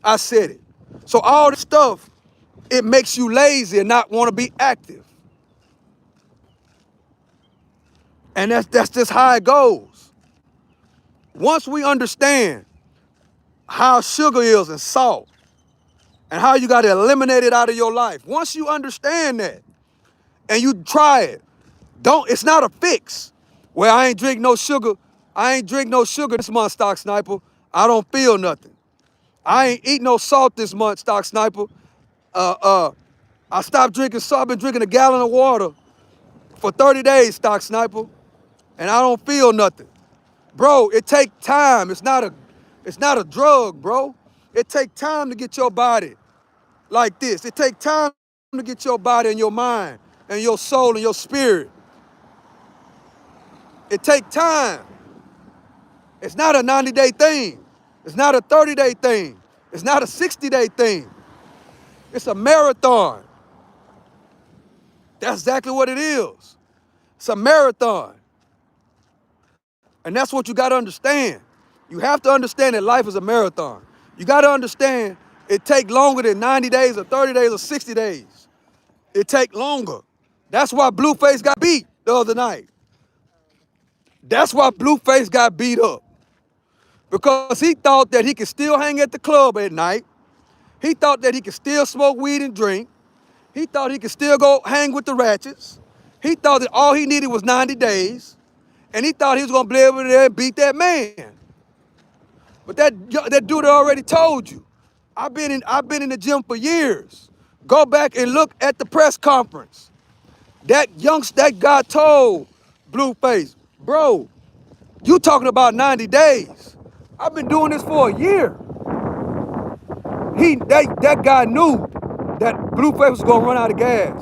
I said it. So all this stuff, it makes you lazy and not want to be active. And that's just how it goes. Once we understand how sugar is and salt and how you got to eliminate it out of your life, once you understand that and you try it, it's not a fix. Well, I ain't drink no sugar this month, Stock Sniper. I don't feel nothing. I ain't eat no salt this month, Stock Sniper. I stopped drinking salt. I've been drinking a gallon of water for 30 days, Stock Sniper, and I don't feel nothing. Bro, it take time. It's not a drug, bro. It take time to get your body like this. It take time to get your body and your mind and your soul and your spirit. It take time. It's not a 90-day thing. It's not a 30-day thing. It's not a 60-day thing. It's a marathon. That's exactly what it is. It's a marathon. And that's what you got to understand. You have to understand that life is a marathon. You got to understand it take longer than 90 days or 30 days or 60 days. It take longer. That's why Blueface got beat the other night. That's why Blueface got beat up. Because he thought that he could still hang at the club at night. He thought that he could still smoke weed and drink. He thought he could still go hang with the ratchets. He thought that all he needed was 90 days. And he thought he was gonna be able to beat that man. But that dude already told you. I've been in the gym for years. Go back and look at the press conference. That guy told Blueface, bro, you talking about 90 days. I've been doing this for a year. That guy knew that Blueface was gonna run out of gas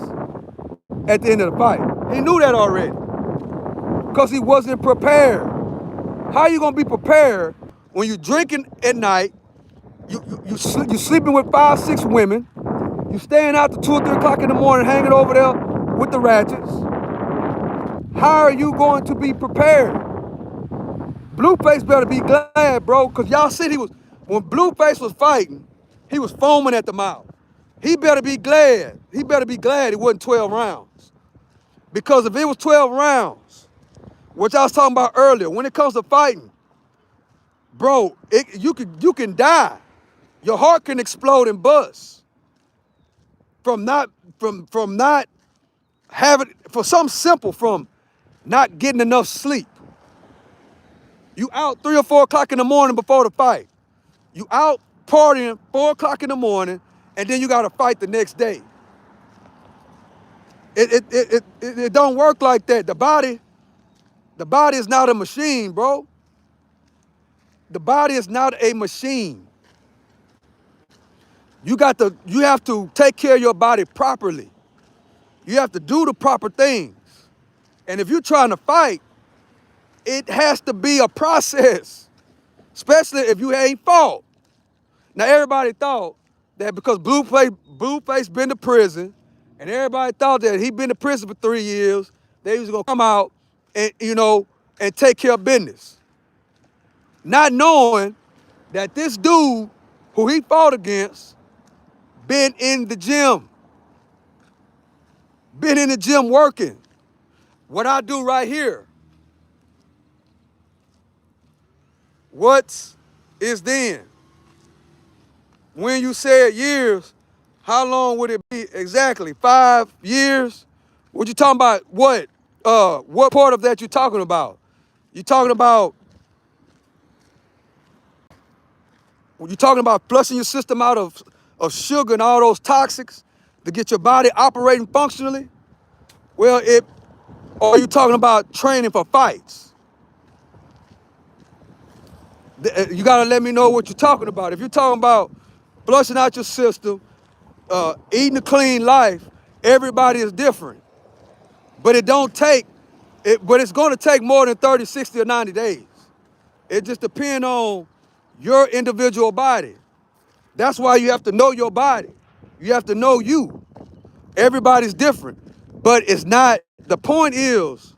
at the end of the fight. He knew that already. Because he wasn't prepared. How you gonna be prepared when you drinking at night, you sleeping with 5, 6 women, you staying out to 2 or 3 o'clock in the morning hanging over there with the ratchets? How are you going to be prepared? Blueface better be glad, bro, because y'all said when Blueface was fighting, he was foaming at the mouth. He better be glad. He better be glad it wasn't 12 rounds. Because if it was 12 rounds, which I was talking about earlier, when it comes to fighting, bro, you can die. Your heart can explode and bust from not having, for something simple, from not getting enough sleep. You out 3 or 4 o'clock in the morning before the fight. You out partying 4 o'clock in the morning, and then you got to fight the next day. It don't work like that. The body The body is not a machine, bro. The body is not a machine. You have to take care of your body properly. You have to do the proper things. And if you're trying to fight, it has to be a process, especially if you ain't fought. Now everybody thought that because Blueface been to prison, and everybody thought that he been to prison for 3 years, they was gonna come out and and take care of business. Not knowing that this dude who he fought against been in the gym working. What I do right here, what is then? When you said years, how long would it be exactly? 5 years? What you talking about? What part of that you talking about? You talking about flushing your system out of sugar and all those toxics to get your body operating functionally? Well, or are you talking about training for fights? You gotta let me know what you're talking about. If you're talking about flushing out your system, eating a clean life, everybody is different. But it's gonna take more than 30, 60, or 90 days. It just depends on your individual body. That's why you have to know your body. You have to know you. Everybody's different. But the point is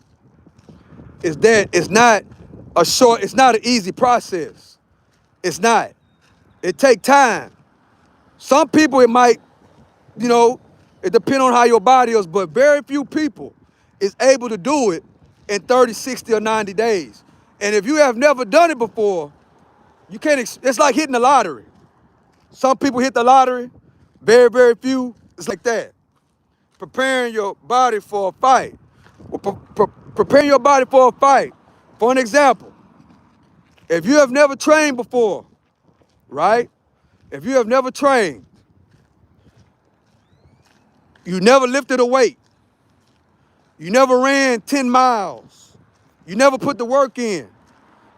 that it's not an easy process. It's not. It takes time. Some people it might, it depends on how your body is, but very few people is able to do it in 30, 60, or 90 days. And if you have never done it before, you can't, it's like hitting the lottery. Some people hit the lottery, very, very few. It's like that. Preparing your body for a fight. Preparing your body for a fight. For an example, if you have never trained before, right? If you have never trained, you never lifted a weight, you never ran 10 miles, you never put the work in,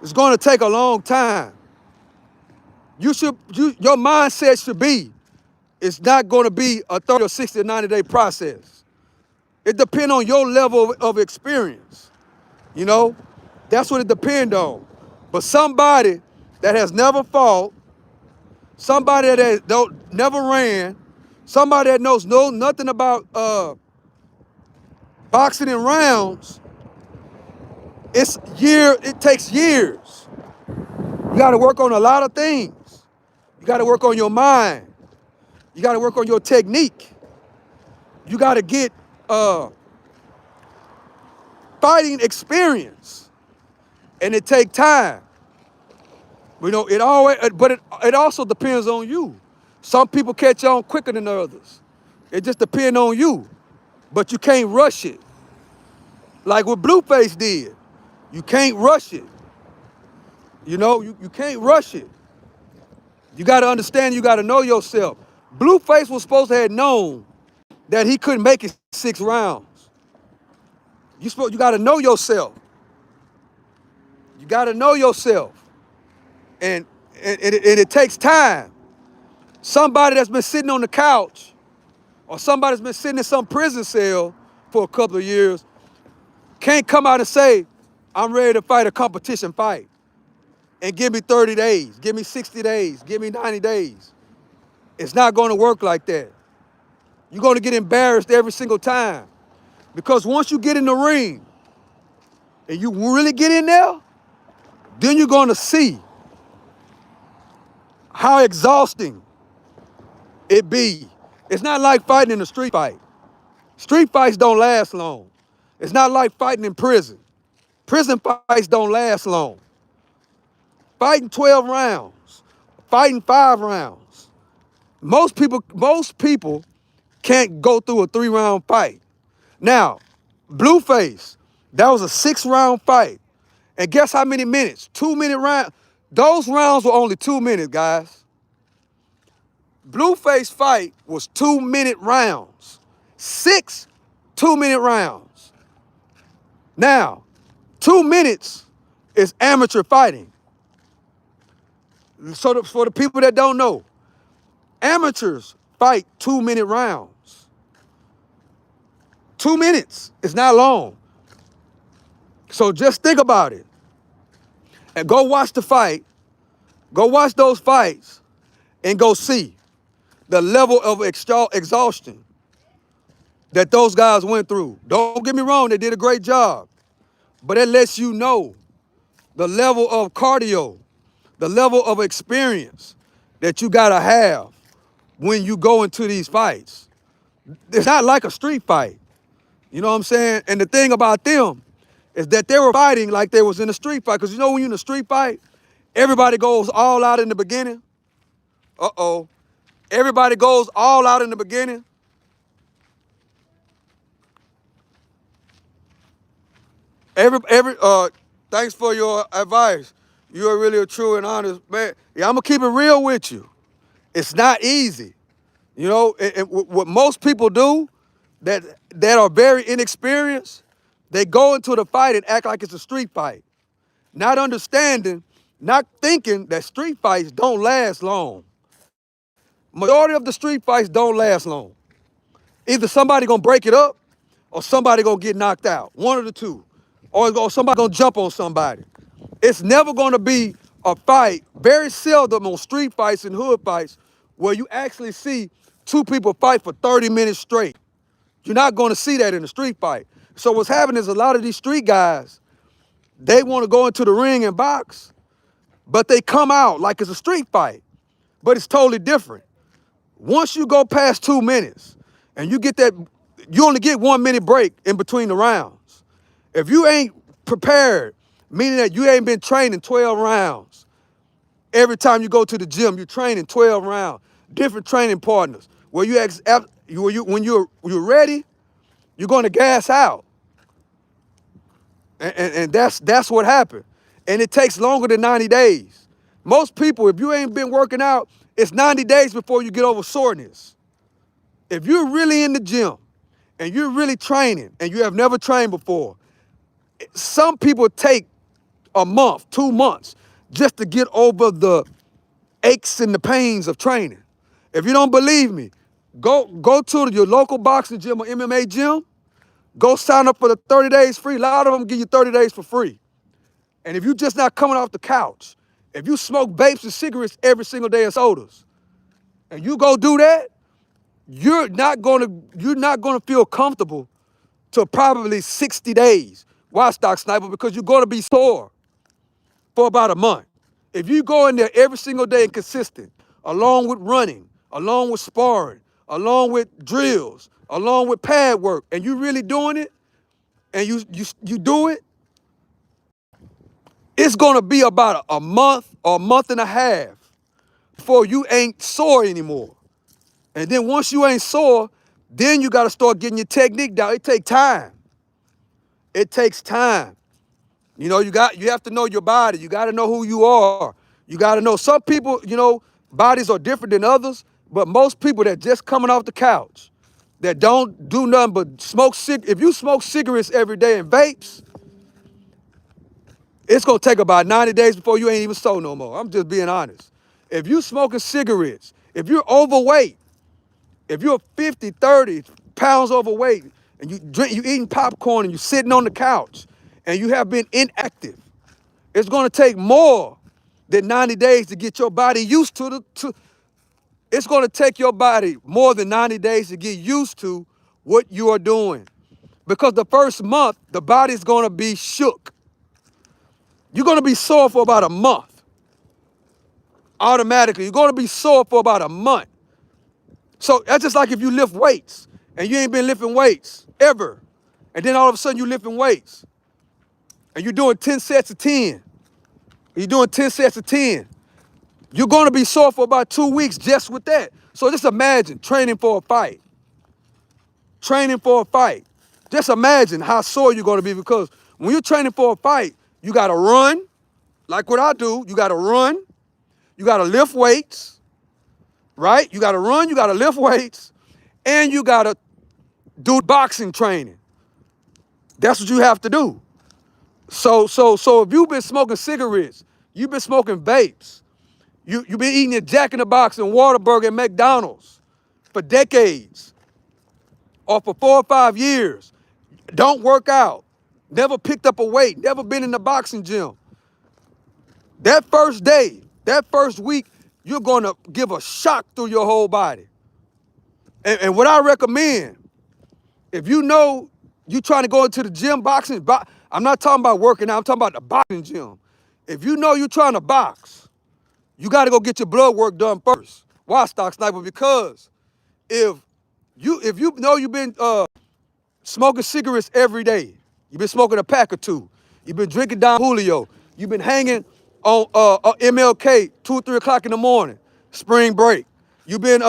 it's gonna take a long time. Your mindset should be, it's not gonna be a 30 or 60 or 90-day process. It depends on your level of experience, That's what it depends on. But somebody that has never fought, somebody that never ran, somebody that knows nothing about boxing and rounds, it takes years. You gotta work on a lot of things. You gotta work on your mind. You gotta work on your technique. You gotta get fighting experience. And it takes time. It also depends on you. Some people catch on quicker than others. It just depends on you. But you can't rush it. Like what Blueface did. You can't rush it. You can't rush it. You gotta understand, you gotta know yourself. Blueface was supposed to have known that he couldn't make it 6 rounds. You gotta know yourself. You gotta know yourself. And it takes time. Somebody that's been sitting on the couch, or somebody that's been sitting in some prison cell for a couple of years, can't come out and say, I'm ready to fight a competition fight. And give me 30 days, give me 60 days, give me 90 days. It's not gonna work like that. You're gonna get embarrassed every single time. Because once you get in the ring, and you really get in there, then you're gonna see how exhausting it be. It's not like fighting in a street fight. Street fights don't last long. It's not like fighting in prison. Prison fights don't last long. Fighting 12 rounds, fighting 5 rounds. Most people can't go through a 3-round fight. Now, Blueface, that was a 6-round fight. And guess how many minutes? 2-minute round. Those rounds were only 2 minutes, guys. Blueface fight was 2-minute rounds. 6 2-minute rounds. Now, 2 minutes is amateur fighting. So for the people that don't know, amateurs fight 2-minute rounds. 2 minutes is not long. So just think about it. And go watch the fight. Go watch those fights and go see the level of exhaustion that those guys went through. Don't get me wrong, they did a great job. But it lets you know the level of cardio, the level of experience that you gotta have when you go into these fights. It's not like a street fight. You know what I'm saying? And the thing about them is that they were fighting like they was in a street fight. Because you know when you're in a street fight, everybody goes all out in the beginning. Uh-oh. Everybody goes all out in the beginning. Thanks for your advice. You are really a true and honest man. Yeah, I'm gonna keep it real with you. It's not easy. You know, what most people do that are very inexperienced, they go into the fight and act like it's a street fight. Not understanding, not thinking that street fights don't last long. Majority of the street fights don't last long. Either somebody gonna break it up or somebody gonna get knocked out. One of the two. Or somebody gonna jump on somebody. It's never gonna be a fight, very seldom on street fights and hood fights, where you actually see two people fight for 30 minutes straight. You're not gonna see that in a street fight. So what's happening is a lot of these street guys, they wanna go into the ring and box, but they come out like it's a street fight. But it's totally different. Once you go past 2 minutes and you get that, you only get 1 minute break in between the rounds. If you ain't prepared, meaning that you ain't been training 12 rounds, every time you go to the gym, you're training 12 rounds, different training partners. When you're ready, you're gonna gas out. And that's what happened. And it takes longer than 90 days. Most people, if you ain't been working out, it's 90 days before you get over soreness. If you're really in the gym and you're really training and you have never trained before, some people take a month, 2 months, just to get over the aches and the pains of training. If you don't believe me, go to your local boxing gym or MMA gym, go sign up for the 30 days free. A lot of them give you 30 days for free. And if you're just not coming off the couch, if you smoke vapes and cigarettes every single day as sodas, and you go do that, you're not gonna feel comfortable till probably 60 days. Why, Stock Sniper? Because you're gonna be sore for about a month. If you go in there every single day and consistent, along with running, along with sparring, along with drills, along with pad work, and you really doing it, and you do it, it's gonna be about a month or a month and a half before you ain't sore anymore. And then once you ain't sore, then you gotta start getting your technique down. It takes time. It takes time. You know, you have to know your body. You gotta know who you are. You gotta know some people, you know, bodies are different than others, but most people that just coming off the couch, that don't do nothing but if you smoke cigarettes every day and vapes, it's gonna take about 90 days before you ain't even sore no more. I'm just being honest. If you smoking cigarettes, if you're overweight, if you're 50, 30 pounds overweight and you eating popcorn and you're sitting on the couch and you have been inactive, it's gonna take more than 90 days to get your body used to it's gonna take your body more than 90 days to get used to what you are doing. Because the first month, the body's gonna be shook. You're gonna be sore for about a month. Automatically, you're gonna be sore for about a month. So that's just like if you lift weights and you ain't been lifting weights ever. And then all of a sudden you're lifting weights and you're doing 10 sets of 10. You're doing 10 sets of 10. You're gonna be sore for about 2 weeks just with that. So just imagine training for a fight. Training for a fight. Just imagine how sore you're gonna be, because when you're training for a fight, you gotta run, like what I do. You gotta run, you gotta lift weights, right? You gotta run, you gotta lift weights, and you gotta do boxing training. That's what you have to do. So if you've been smoking cigarettes, you've been smoking vapes, you've been eating a Jack in the Box and Whataburger and McDonald's for decades or for 4 or 5 years, don't work out, never picked up a weight, never been in the boxing gym. That first day, that first week, you're gonna give a shock through your whole body. And what I recommend, if you know you trying to go into the gym boxing, I'm not talking about working out, I'm talking about the boxing gym. If you know you're trying to box, you gotta go get your blood work done first. Why, Stock Sniper? Because if you know you've been smoking cigarettes every day, you've been smoking a pack or two, you've been drinking Don Julio, you've been hanging on MLK 2 or 3 o'clock in the morning, spring break, you've been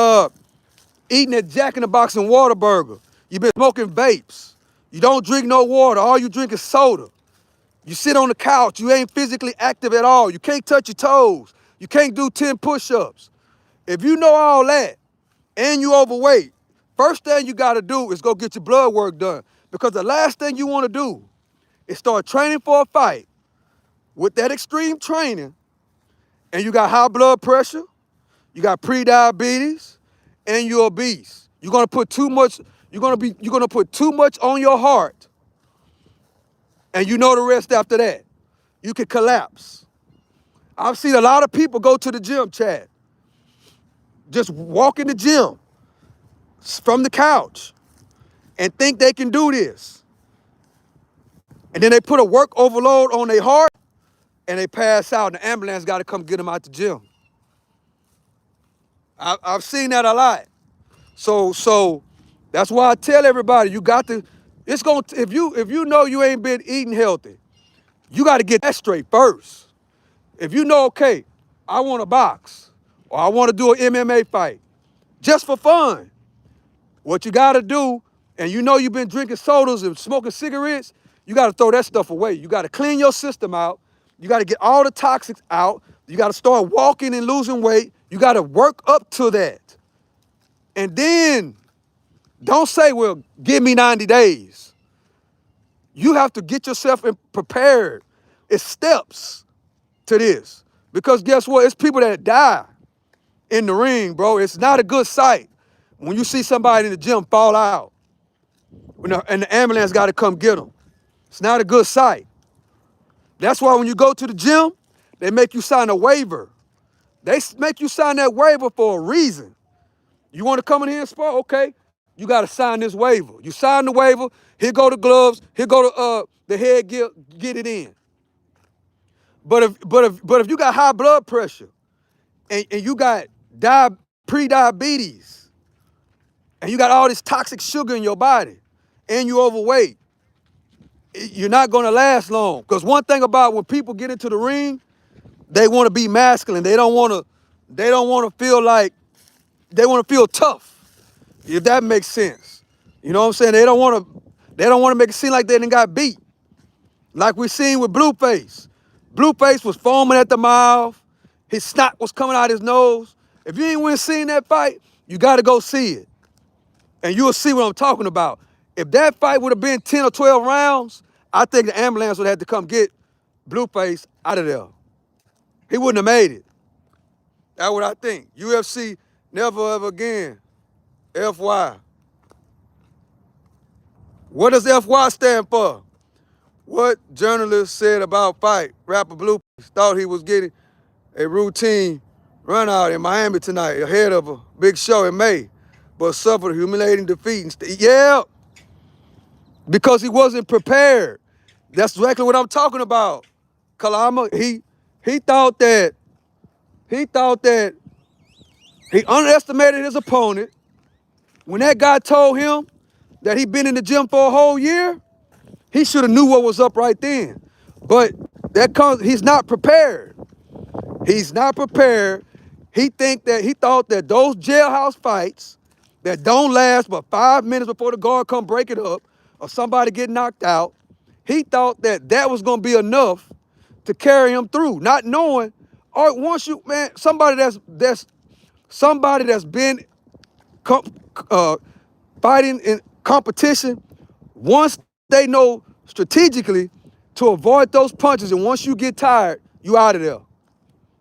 eating at Jack in the Box and Whataburger, you've been smoking vapes, you don't drink no water, all you drink is soda, you sit on the couch, you ain't physically active at all, you can't touch your toes, you can't do 10 push-ups. If you know all that and you overweight, first thing you gotta do is go get your blood work done, because the last thing you wanna do is start training for a fight with that extreme training and you got high blood pressure, you got pre-diabetes, and you're obese. You're gonna put too much, you're gonna put too much on your heart, and you know the rest after that. You could collapse. I've seen a lot of people go to the gym, Chad. Just walk in the gym from the couch and think they can do this. And then they put a work overload on their heart and they pass out and the ambulance got to come get them out the gym. I've seen that a lot. So that's why I tell everybody, you got to, if you know you ain't been eating healthy, you got to get that straight first. If you know, okay, I want to box or I want to do an MMA fight just for fun, what you got to do, and you know you've been drinking sodas and smoking cigarettes, you got to throw that stuff away. You got to clean your system out. You got to get all the toxics out. You got to start walking and losing weight. You got to work up to that. And then don't say, well, give me 90 days. You have to get yourself prepared. It's steps to this. Because guess what? It's people that die in the ring, bro. It's not a good sight when you see somebody in the gym fall out and the ambulance got to come get them. It's not a good sight. That's why when you go to the gym, they make you sign a waiver. They make you sign that waiver for a reason. You want to come in here and spar? Okay, you got to sign this waiver. You sign the waiver, here go the gloves, here go the head gear, get it in. But if you got high blood pressure and you got pre-diabetes and you got all this toxic sugar in your body and you overweight, you're not gonna last long. Because one thing about when people get into the ring, they want to be masculine. They don't want to feel like, they want to feel tough, if that makes sense. You know what I'm saying? They don't want to make it seem like they done got beat. Like we seen with Blueface. Blueface was foaming at the mouth. His snot was coming out his nose. If you ain't went seen that fight, you got to go see it. And you'll see what I'm talking about. If that fight would have been 10 or 12 rounds, I think the ambulance would have to come get Blueface out of there. He wouldn't have made it. That's what I think. UFC, never ever again. FY. What does FY stand for? What journalist said about fight? Rapper Blueface thought he was getting a routine run out in Miami tonight ahead of a big show in May, but suffered a humiliating defeat. Yeah, because he wasn't prepared. That's exactly what I'm talking about. Kalama, he thought that he underestimated his opponent. When that guy told him that he'd been in the gym for a whole year, he should have knew what was up right then. But he's not prepared. He's not prepared. He thought that those jailhouse fights that don't last but 5 minutes before the guard come break it up or somebody get knocked out, he thought that was going to be enough to carry him through, not knowing, or once you, man, somebody that's been fighting in competition, once they know strategically to avoid those punches. And once you get tired, you out of there.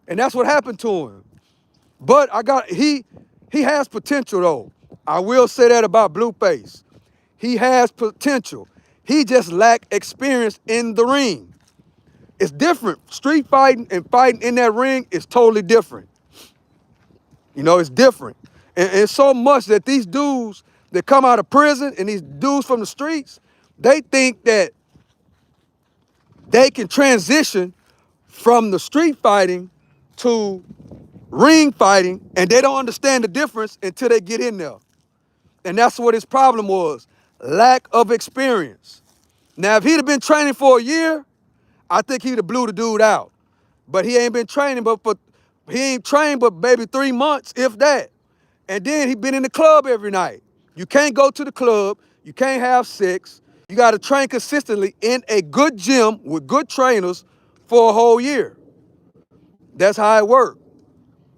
And that's what happened to him. But he has potential though. I will say that about Blueface. He has potential. He just lacked experience in the ring. It's different. Street fighting and fighting in that ring is totally different. You know, it's different. And so much that these dudes that come out of prison and these dudes from the streets, they think that they can transition from the street fighting to ring fighting, and they don't understand the difference until they get in there. And that's what his problem was, lack of experience. Now, if he'd have been training for a year, I think he'd have blew the dude out. But he ain't been training, he ain't trained but maybe 3 months, if that. And then he been in the club every night. You can't go to the club, you can't have sex, you gotta train consistently in a good gym with good trainers for a whole year. That's how it worked.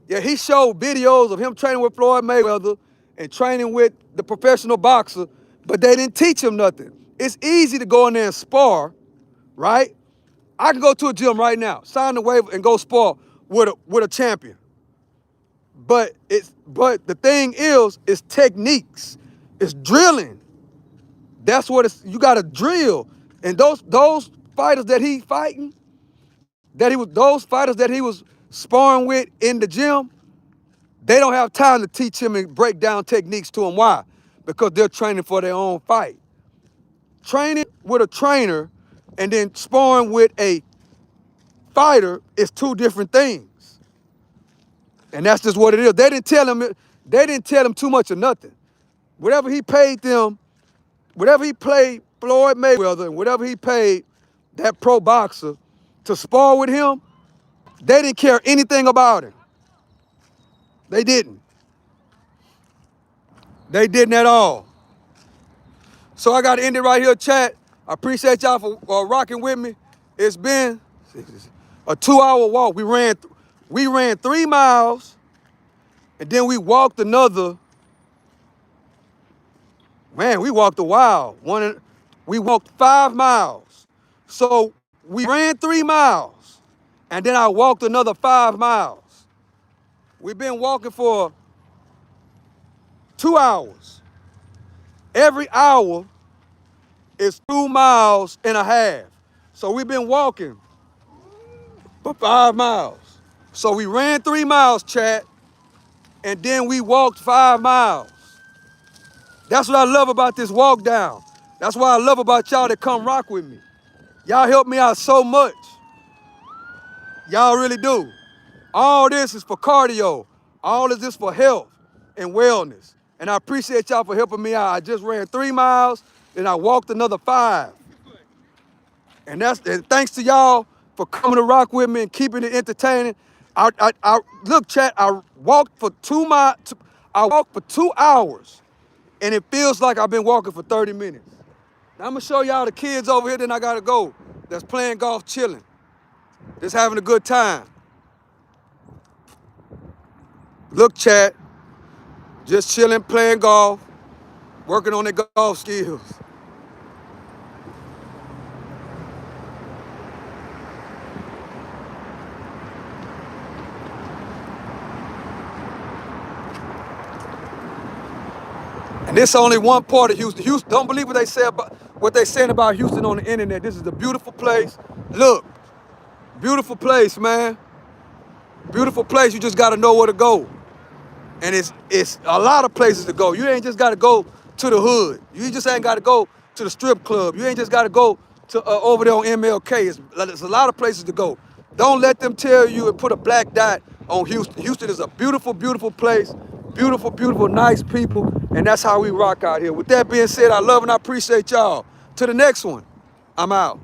Yeah, he showed videos of him training with Floyd Mayweather and training with the professional boxer, but they didn't teach him nothing. It's easy to go in there and spar, right? I can go to a gym right now, sign the waiver, and go spar with a champion. But the thing is, it's techniques, it's drilling. That's what you gotta drill. And those fighters that he fighting, those fighters that he was sparring with in the gym, they don't have time to teach him and break down techniques to him. Why? Because they're training for their own fight. Training with a trainer and then sparring with a fighter is two different things. And that's just what it is. They didn't tell him too much of nothing. Whatever he paid them, whatever he paid Floyd Mayweather, and whatever he paid that pro boxer to spar with him, they didn't care anything about him. They didn't. They didn't at all. So I got to end it right here, chat. I appreciate y'all for rocking with me. It's been a 2-hour walk. We ran 3 miles, and then we walked another. Man, we walked a while. We walked 5 miles. So we ran 3 miles, and then I walked another 5 miles. We've been walking for 2 hours. Every hour is 2.5 miles. So we've been walking for 5 miles. So we ran 3 miles, chat, and then we walked 5 miles. That's what I love about this walk down. That's why I love about y'all that come rock with me. Y'all help me out so much. Y'all really do. All this is for cardio. All of this for health and wellness. And I appreciate y'all for helping me out. I just ran 3 miles, and I walked another 5. And thanks to y'all for coming to rock with me and keeping it entertaining. Look, chat, I walked for 2 hours, and it feels like I've been walking for 30 minutes. Now I'm gonna show y'all the kids over here, then I gotta go. That's playing golf, chilling. Just having a good time. Look, chat, just chilling, playing golf, working on their golf skills. And this is only one part of Houston. Houston, don't believe what they saying about Houston on the internet. This is a beautiful place. Look, beautiful place, man. Beautiful place. You just gotta know where to go. And it's a lot of places to go. You ain't just gotta go to the hood. You just ain't gotta go to the strip club. You ain't just gotta go to over there on MLK. There's a lot of places to go. Don't let them tell you and put a black dot on Houston. Houston is a beautiful, beautiful place. Beautiful, beautiful, nice people. And that's how we rock out here. With that being said, I love and I appreciate y'all. To the next one, I'm out.